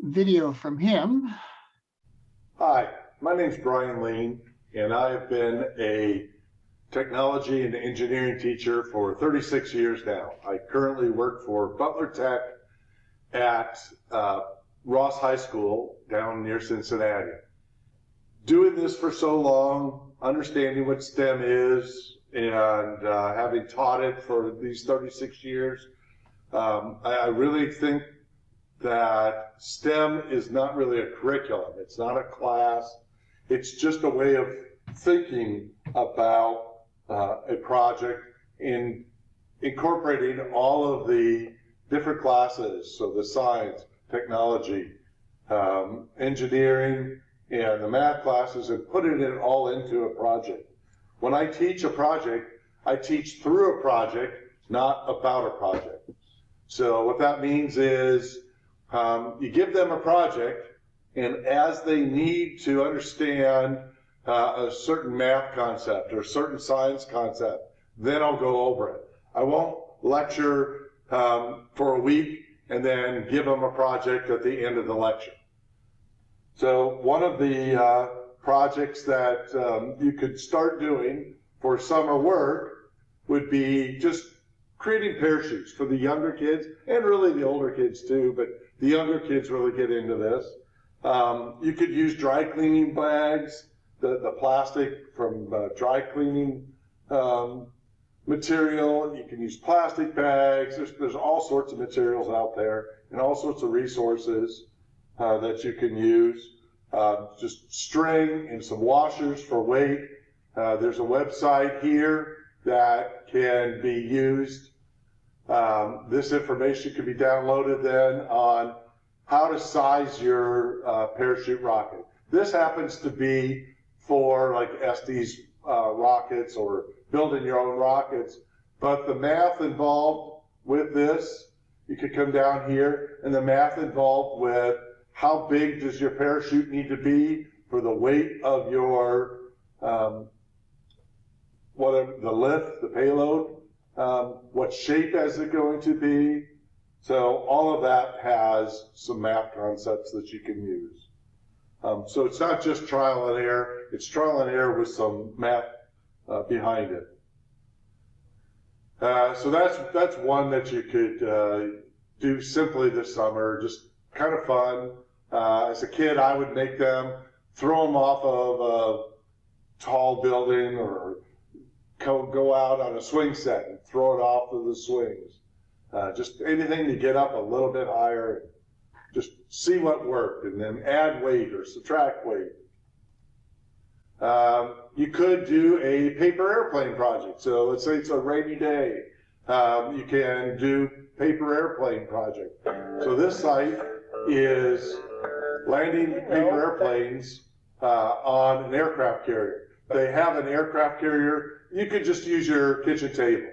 video from him. Hi, my name's Brian Lean, and I have been a technology and engineering teacher for 36 years now. I currently work for Butler Tech at Ross High School down near Cincinnati. Doing this for so long, understanding what STEM is, and having taught it for these 36 years, I really think that STEM is not really a curriculum. It's not a class. It's just a way of thinking about a project in incorporating all of the different classes, so the science, technology, engineering, and the math classes, and putting it all into a project. When I teach a project, I teach through a project, not about a project. So what that means is you give them a project, and as they need to understand a certain math concept or a certain science concept, then I'll go over it. I won't lecture for a week and then give them a project at the end of the lecture. So one of the projects that you could start doing for summer work would be just creating parachutes for the younger kids, and really the older kids too, but the younger kids really get into this. You could use dry cleaning bags, the plastic from dry cleaning material. You can use plastic bags. There's all sorts of materials out there and all sorts of resources that you can use. Just string and some washers for weight. There's a website here that can be used. This information can be downloaded then on how to size your parachute rocket. This happens to be for like Estes rockets or building your own rockets, but the math involved with this, you could come down here, and the math involved with how big does your parachute need to be for the weight of your whatever the lift, the payload, what shape is it going to be. So all of that has some math concepts that you can use. So it's not just trial and error, it's trial and error with some math behind it. So that's one that you could do simply this summer, just kind of fun. As a kid, I would make them, throw them off of a tall building or go out on a swing set and throw it off of the swings. Just anything to get up a little bit higher, just see what worked, and then add weight or subtract weight. You could do a paper airplane project. So let's say it's a rainy day. You can do paper airplane project. So this site is landing paper airplanes on an aircraft carrier. They have an aircraft carrier. You could just use your kitchen table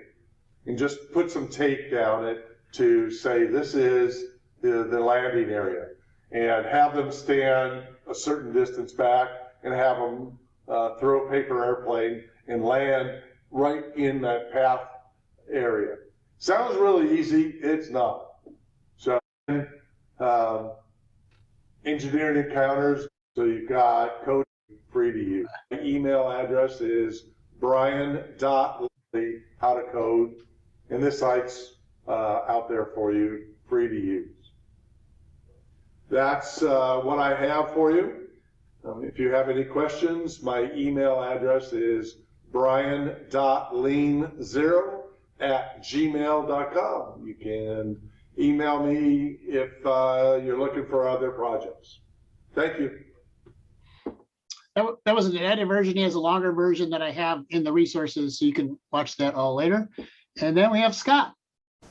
and just put some tape down it to say this is the landing area, and have them stand a certain distance back and have them throw a paper airplane and land right in that path area. Sounds really easy, it's not. So engineering encounters, so you've got code free to use. My email address is brian.lee, how to code, and this site's out there for you, free to use. That's what I have for you. If you have any questions, my email address is brian.lean0@gmail.com. You can email me if you're looking for other projects. Thank you. That was an edited version. He has a longer version that I have in the resources, so you can watch that all later. And then we have Scott.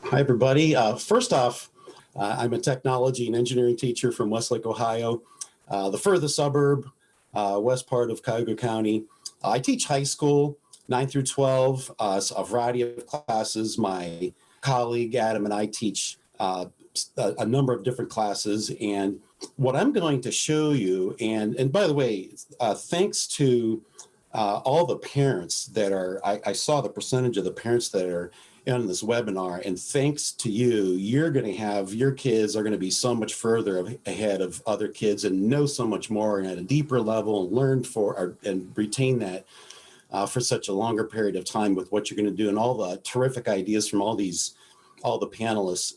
Hi, everybody. First off, I'm a technology and engineering teacher from Westlake, Ohio, the furthest suburb, west part of Cuyahoga County. I teach high school, 9 through 12, a variety of classes. My colleague Adam and I teach a number of different classes. And what I'm going to show you, and by the way, thanks to all the parents that are, I saw the percentage of the parents that are in this webinar, and thanks to you, you're going to have, your kids are going to be so much further ahead of other kids and know so much more and at a deeper level and learn and retain that for such a longer period of time with what you're going to do, and all the terrific ideas from all the panelists.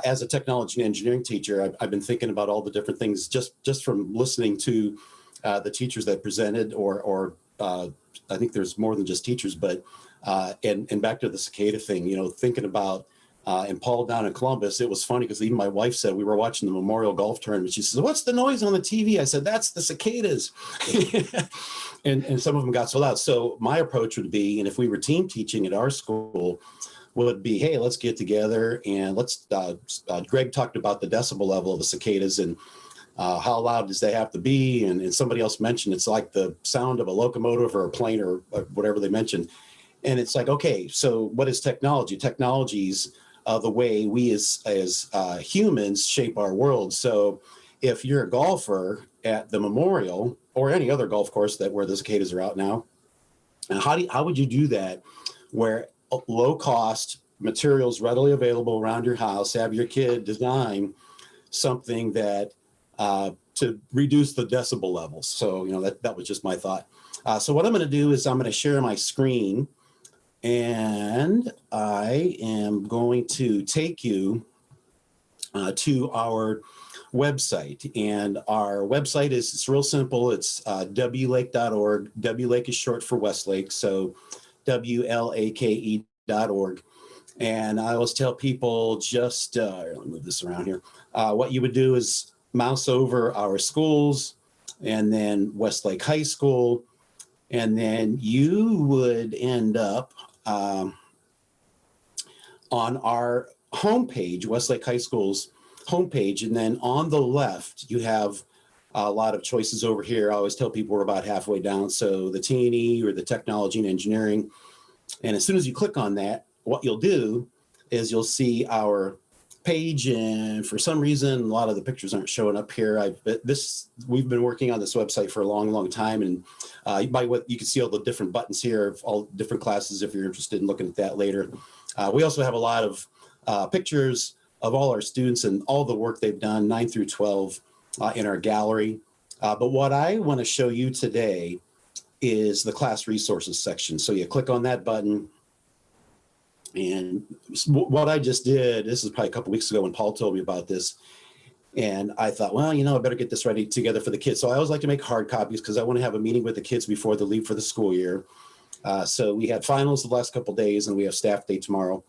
As a technology and engineering teacher, I've been thinking about all the different things just from listening to the teachers that presented, or I think there's more than just teachers, but and back to the cicada thing, thinking about, and Paul down in Columbus, it was funny because even my wife said, we were watching the Memorial Golf Tournament. She says, "What's the noise on the TV?" I said, "That's the cicadas." and some of them got so loud. So my approach would be, and if we were team teaching at our school, would be, hey, let's get together and let's, Greg talked about the decibel level of the cicadas and how loud does they have to be? And somebody else mentioned it's like the sound of a locomotive or a plane or whatever they mentioned. And it's like, okay, so what is technology? Technology's the way we as humans shape our world. So if you're a golfer at the Memorial or any other golf course where the cicadas are out now, and how would you do that where low cost materials readily available around your house, have your kid design something that to reduce the decibel levels? So, that was just my thought. So what I'm going to do is I'm going to share my screen, and I am going to take you to our website. And our website it's real simple. It's wlake.org. WLake is short for Westlake. So WLAKE.org. And I always tell people just, let me move this around here. What you would do is mouse over our schools and then Westlake High School. And then you would end up on our homepage, Westlake High School's homepage. And then on the left, you have a lot of choices over here. I always tell people we're about halfway down. So the T&E or the technology and engineering. And as soon as you click on that, what you'll do is you'll see our page. And for some reason, a lot of the pictures aren't showing up here. We've been working on this website for a long, long time. And you can see all the different buttons here of all different classes if you're interested in looking at that later. We also have a lot of pictures of all our students and all the work they've done, 9 through 12, in our gallery. But what I want to show you today is the class resources section. So you click on that button. And what I just did, this is probably a couple weeks ago when Paul told me about this. And I thought, well, I better get this ready together for the kids. So I always like to make hard copies because I want to have a meeting with the kids before they leave for the school year. So we had finals the last couple of days and we have staff day tomorrow.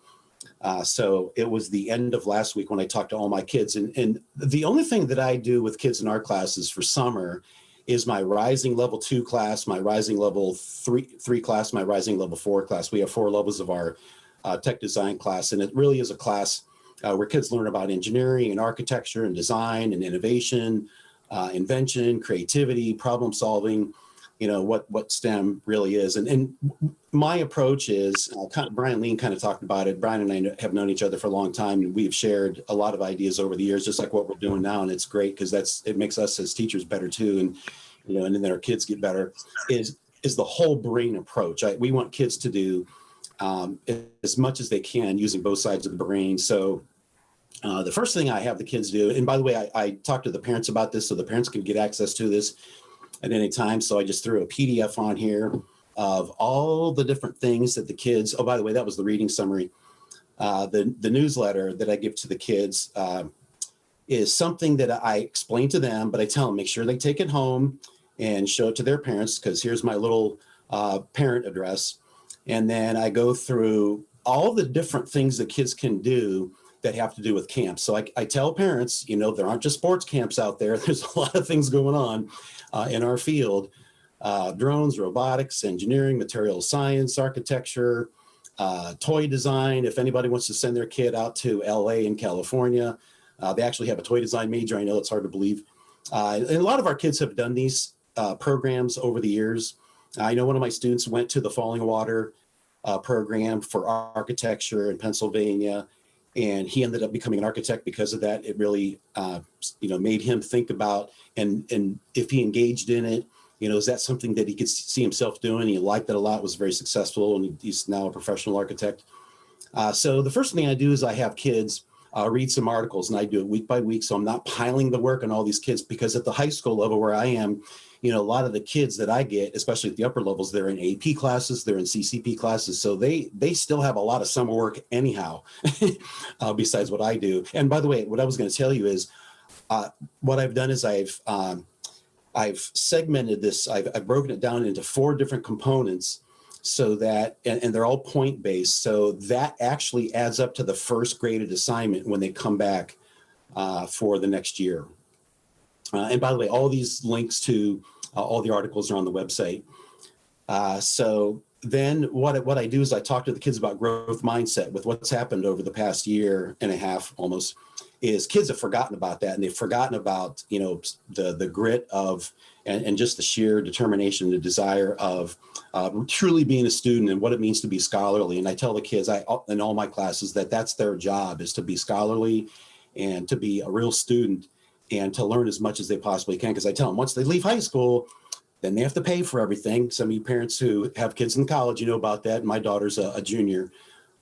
So it was the end of last week when I talked to all my kids. And the only thing that I do with kids in our classes for summer is my rising level 2 class, my rising level 3 class, my rising level 4 class. We have 4 levels of our tech design class. And it really is a class where kids learn about engineering and architecture and design and innovation, invention, creativity, problem solving, what STEM really is. And my approach is, Brian Lean kind of talked about it. Brian and I have known each other for a long time, and we've shared a lot of ideas over the years, just like what we're doing now. And it's great because it makes us as teachers better too. And, and then our kids get better is the whole brain approach. We want kids to do as much as they can using both sides of the brain. So the first thing I have the kids do, and by the way, I talked to the parents about this so the parents can get access to this at any time. So I just threw a PDF on here of all the different things that the kids, oh, by the way, that was the reading summary. The newsletter that I give to the kids is something that I explain to them, but I tell them, make sure they take it home and show it to their parents, because here's my little parent address. And then I go through all the different things that kids can do that have to do with camps. So I tell parents, there aren't just sports camps out there. There's a lot of things going on in our field. Drones, robotics, engineering, material science, architecture, toy design. If anybody wants to send their kid out to LA in California, they actually have a toy design major. I know it's hard to believe. And a lot of our kids have done these programs over the years. I know one of my students went to the Falling Water program for architecture in Pennsylvania, and he ended up becoming an architect because of that. It really, made him think about, and if he engaged in it, is that something that he could see himself doing? He liked it a lot, was very successful, and he's now a professional architect. So the first thing I do is I have kids read some articles, and I do it week by week. So I'm not piling the work on all these kids, because at the high school level where I am, a lot of the kids that I get, especially at the upper levels, they're in AP classes, they're in CCP classes. So they still have a lot of summer work anyhow, besides what I do. And by the way, what I was going to tell you is what I've done is I've segmented this. I've broken it down into 4 different components so that, and they're all point based. So that actually adds up to the first graded assignment when they come back for the next year. And by the way, all these links to all the articles are on the website. So then what I do is I talk to the kids about growth mindset. With what's happened over the past year and a half almost, is kids have forgotten about that, and they've forgotten about, the grit of, and just the sheer determination, the desire of truly being a student and what it means to be scholarly. And I tell the kids in all my classes that that's their job, is to be scholarly and to be a real student and to learn as much as they possibly can. Because I tell them, once they leave high school, then they have to pay for everything. Some of you parents who have kids in college, you know about that. My daughter's a junior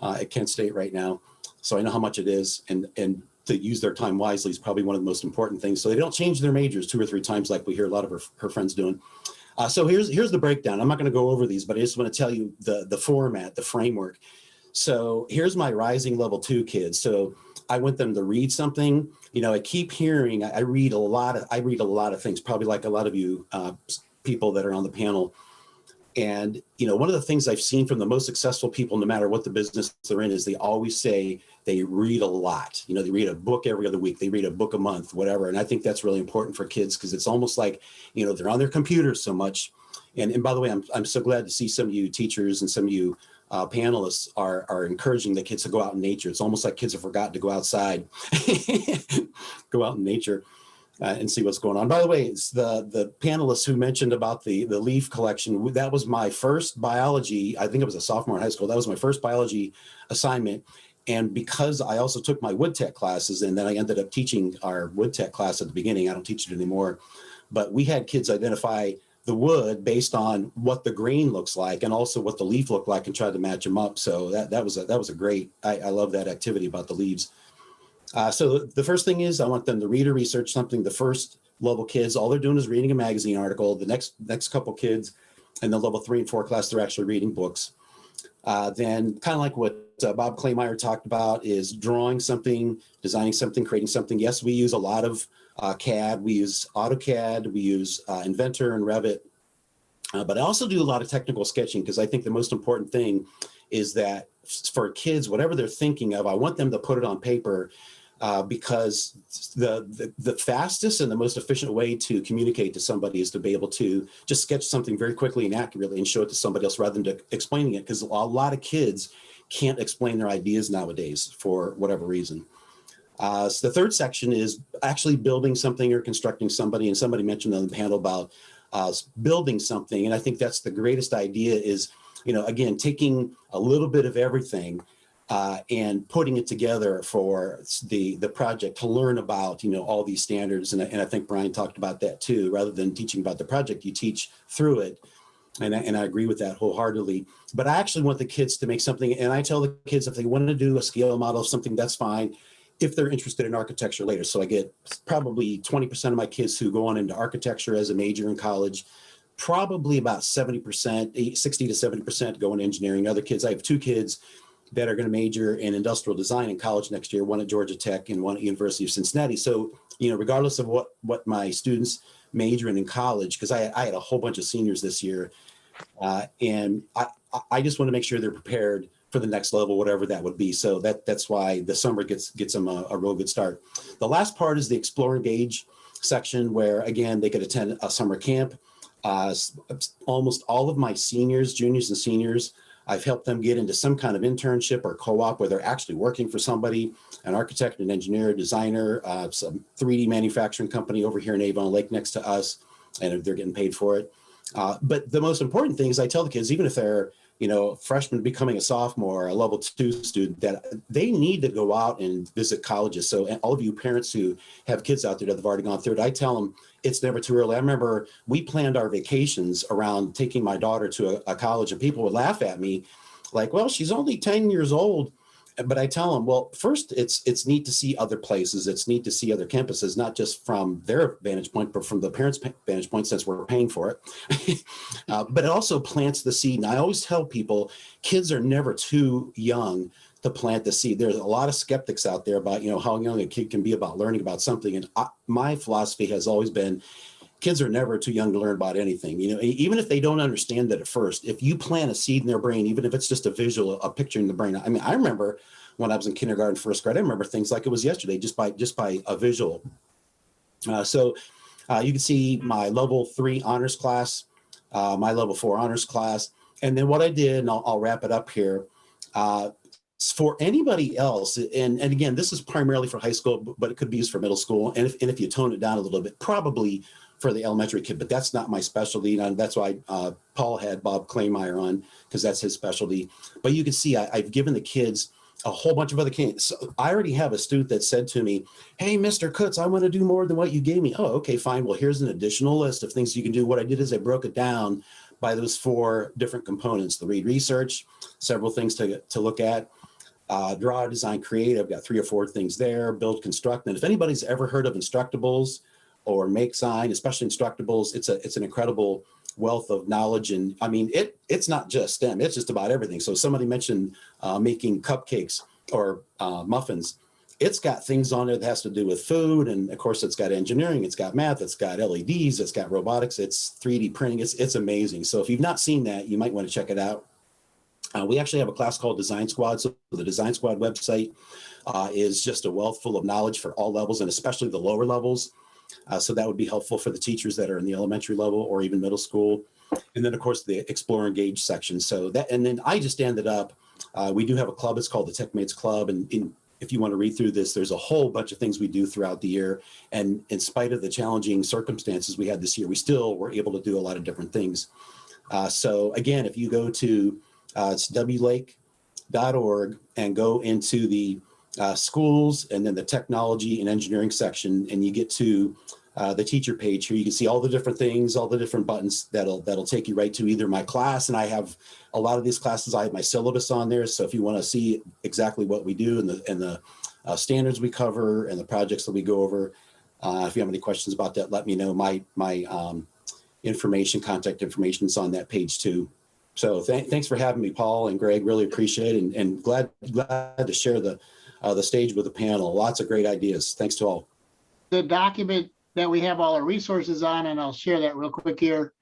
at Kent State right now, so I know how much it is. And to use their time wisely is probably one of the most important things. So they don't change their majors 2 or 3 times like we hear a lot of her friends doing. So here's the breakdown. I'm not going to go over these, but I just want to tell you the format, the framework. So here's my rising level 2 kids. So I want them to read something. I keep hearing, I read a lot of things, probably like a lot of you people that are on the panel. And, one of the things I've seen from the most successful people, no matter what the business they're in, is they always say they read a lot. They read a book every other week, they read a book a month, whatever. And I think that's really important for kids because it's almost like, they're on their computers so much. And by the way, I'm so glad to see some of you teachers and some of you panelists are encouraging the kids to go out in nature. It's almost like kids have forgotten to go outside, go out in nature. And see what's going on. By the way, it's the panelists who mentioned about the leaf collection. That was my first biology. I think it was a sophomore in high school. That was my first biology assignment. And because I also took my wood tech classes, and then I ended up teaching our wood tech class at the beginning. I don't teach it anymore. But we had kids identify the wood based on what the grain looks like and also what the leaf looked like and try to match them up. So that was a great. I love that activity about the leaves. So the first thing is I want them to read or research something. The first level kids, all they're doing is reading a magazine article. The next couple kids in the level 3 and 4 class, they're actually reading books. Then kind of like what Bob Claymire talked about is drawing something, designing something, creating something. Yes, we use a lot of CAD. We use AutoCAD. We use Inventor and Revit. But I also do a lot of technical sketching because I think the most important thing is that for kids, whatever they're thinking of, I want them to put it on paper. Because the fastest and the most efficient way to communicate to somebody is to be able to just sketch something very quickly and accurately and show it to somebody else rather than explaining it, because a lot of kids can't explain their ideas nowadays for whatever reason. So the third section is actually building something or constructing somebody, and somebody mentioned on the panel about building something, and I think that's the greatest idea is, again, taking a little bit of everything and putting it together for the project to learn about, all these standards. And I think Brian talked about that too. Rather than teaching about the project, you teach through it. And I agree with that wholeheartedly. But I actually want the kids to make something. And I tell the kids if they want to do a scale model of something, that's fine, if they're interested in architecture later. So I get probably 20% of my kids who go on into architecture as a major in college. Probably about 70%, 60 to 70% go into engineering. Other kids, I have 2 kids that are going to major in industrial design in college next year, one at Georgia Tech and one at University of Cincinnati. So, regardless of what my students major in college, because I had a whole bunch of seniors this year, and I just want to make sure they're prepared for the next level, whatever that would be. So that's why the summer gets them a real good start. The last part is the Explore Engage section, where again they could attend a summer camp. Almost all of my seniors, juniors and seniors, I've helped them get into some kind of internship or co-op where they're actually working for somebody, an architect, an engineer, a designer, some 3D manufacturing company over here in Avon Lake next to us, and they're getting paid for it. But the most important thing is I tell the kids, even if they're, freshmen becoming a sophomore or a level 2 student, that they need to go out and visit colleges. So all of you parents who have kids out there that have already gone through it, I tell them it's never too early. I remember we planned our vacations around taking my daughter to a college, and people would laugh at me like, well, she's only 10 years old. But I tell them, well, first, it's neat to see other places. It's neat to see other campuses, not just from their vantage point, but from the parents' vantage point, since we're paying for it. But it also plants the seed. And I always tell people, kids are never too young to plant the seed. There's a lot of skeptics out there about, how young a kid can be about learning about something. And my philosophy has always been, kids are never too young to learn about anything. Even if they don't understand it at first, if you plant a seed in their brain, even if it's just a visual, a picture in the brain. I mean, I remember when I was in kindergarten, first grade, I remember things like it was yesterday, just by a visual. So you can see my level 3 honors class, my level 4 honors class. And then what I did, and I'll wrap it up here, for anybody else, and again, this is primarily for high school, but it could be used for middle school. And if you tone it down a little bit, probably for the elementary kid, but that's not my specialty. And that's why Paul had Bob Claymire on, because that's his specialty. But you can see I've given the kids a whole bunch of other kids. So I already have a student that said to me, hey, Mr. Kutz, I want to do more than what you gave me. Oh, okay, fine. Well, here's an additional list of things you can do. What I did is I broke it down by those 4 different components: the read, research, several things to look at, draw, design, create. I've got 3 or 4 things there, build, construct. And if anybody's ever heard of Instructables or Make Sign, especially Instructables, it's an incredible wealth of knowledge. And I mean, it's not just STEM, it's just about everything. So somebody mentioned making cupcakes or muffins. it's got things on there that has to do with food. And of course, it's got engineering, it's got math, it's got LEDs, it's got robotics, it's 3D printing. It's amazing. So if you've not seen that, you might want to check it out. We actually have a class called Design Squad. So the Design Squad website is just a wealth full of knowledge for all levels, and especially the lower levels. So that would be helpful for the teachers that are in the elementary level or even middle school. And then of course the Explore Engage section. So that, and then I just ended up, we do have a club, it's called the TechMates Club. And if you want to read through this, there's a whole bunch of things we do throughout the year. And in spite of the challenging circumstances we had this year, we still were able to do a lot of different things. So again, if you go to it's wlake.org and go into the schools and then the technology and engineering section, and you get to the teacher page here, you can see all the different things, all the different buttons that'll take you right to either my class. And I have a lot of these classes, I have my syllabus on there. So if you want to see exactly what we do and the standards we cover and the projects that we go over, if you have any questions about that, let me know. My contact information is on that page too. So thanks for having me, Paul and Greg. Really appreciate it, and glad to share the stage with the panel. Lots of great ideas. Thanks to all. The document that we have all our resources on, and I'll share that real quick here.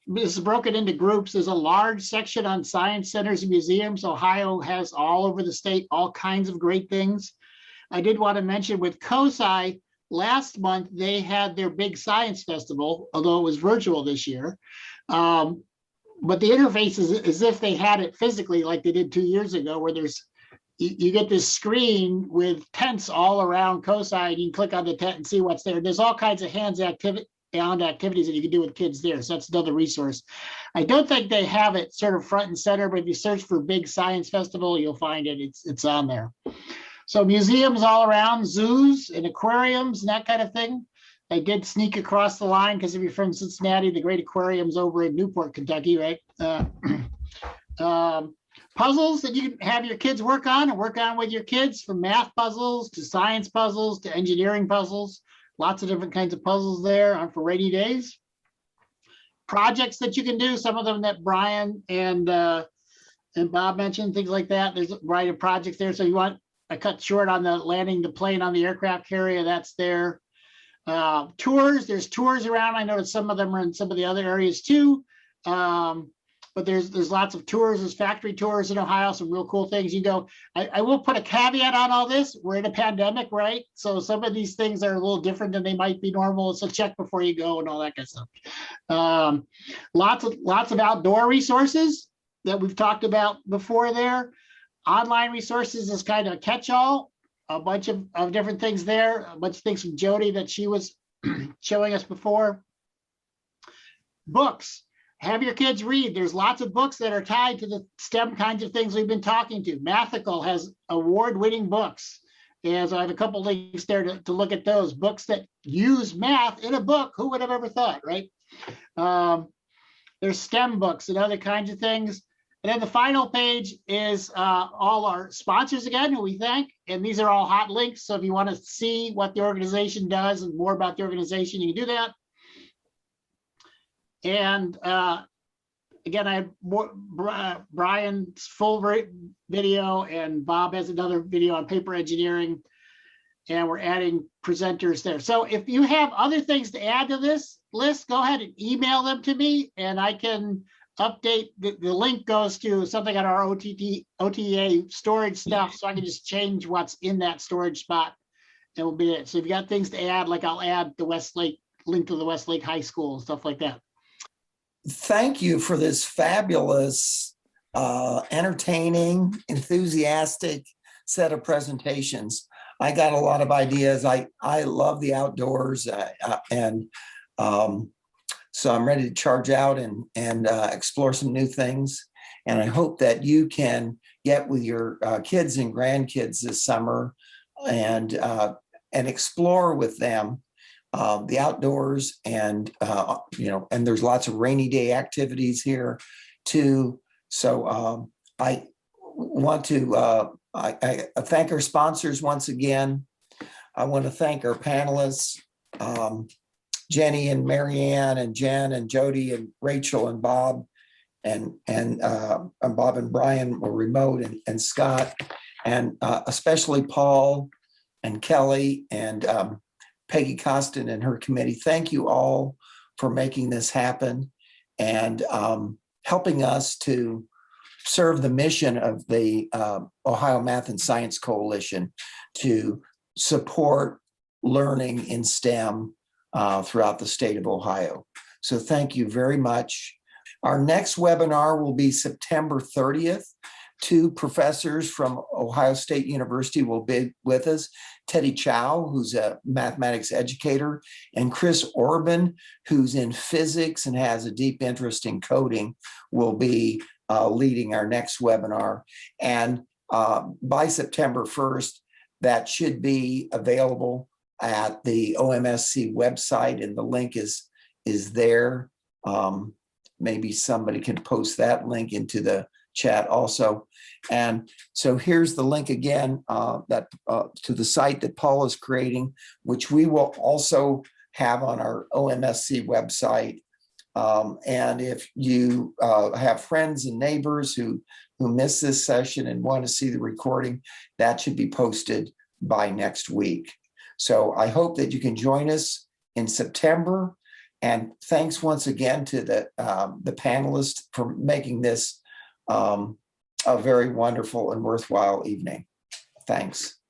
This is broken into groups. There's a large section on science centers and museums. Ohio has all over the state, all kinds of great things. I did want to mention with COSI, last month, they had their big science festival, although it was virtual this year. But the interface is as if they had it physically like they did 2 years ago, where you get this screen with tents all around COSI, and you can click on the tent and see what's there. There's all kinds of hands-on activities that you can do with kids there. So that's another resource. I don't think they have it sort of front and center, but if you search for Big Science Festival, you'll find it. It's on there. So museums all around, zoos and aquariums and that kind of thing. I did sneak across the line because if you're from Cincinnati, the Great Aquarium's over in Newport, Kentucky, right? Puzzles that you can have your kids work on and work on with your kids, from math puzzles to science puzzles to engineering puzzles. Lots of different kinds of puzzles there for rainy days. Projects that you can do, some of them that Brian and Bob mentioned, things like that. There's a variety of projects there. So you want, I cut short on the landing the plane on the aircraft carrier, that's there. Tours, there's tours around. I noticed some of them are in some of the other areas too. But there's lots of tours. There's factory tours in Ohio, some real cool things. You go, I will put a caveat on all this. We're in a pandemic, right? So some of these things are a little different than they might be normal. So check before you go and all that kind of stuff. Lots of outdoor resources that we've talked about before there. Online resources is kind of a catch-all. A bunch of different things there, a bunch of things from Jody that she was showing us before. Books, have your kids read. There's lots of books that are tied to the STEM kinds of things we've been talking to. Mathical has award-winning books. And so I have a couple links there to look at those books that use math in a book. Who would have ever thought, right? There's STEM books and other kinds of things. And then the final page is all our sponsors again, who we thank. And these are all hot links. So if you want to see what the organization does and more about the organization, you can do that. And again, I have more, Brian's full video, and Bob has another video on paper engineering. And we're adding presenters there. So if you have other things to add to this list, go ahead and email them to me, and I can update. The link goes to something on our OTA storage stuff, so I can just change what's in that storage spot. That will be it. So if you got things to add, like I'll add the Westlake link to the Westlake High School and stuff like that. Thank you for this fabulous, entertaining, enthusiastic set of presentations. I got a lot of ideas. I love the outdoors, and so I'm ready to charge out and explore some new things. And I hope that you can get with your kids and grandkids this summer and explore with them the outdoors, and and there's lots of rainy day activities here too. So I want to I thank our sponsors once again. I want to thank our panelists, Jenny and Marianne and Jen and Jody and Rachel and Bob, and Bob and Brian were remote, and Scott, and especially Paul and Kelly and Peggy Costin and her committee. Thank you all for making this happen and helping us to serve the mission of the Ohio Math and Science Coalition to support learning in STEM throughout the state of Ohio. So thank you very much. Our next webinar will be September 30th. Two professors from Ohio State University will be with us. Teddy Chow, who's a mathematics educator, and Chris Orban, who's in physics and has a deep interest in coding, will be leading our next webinar. And by September 1st, that should be available at the OMSC website, and the link is there. Maybe somebody can post that link into the chat also. And so here's the link again to the site that Paul is creating, which we will also have on our OMSC website. And if you have friends and neighbors who missed this session and want to see the recording, that should be posted by next week. So I hope that you can join us in September. And thanks once again to the panelists for making this a very wonderful and worthwhile evening. Thanks.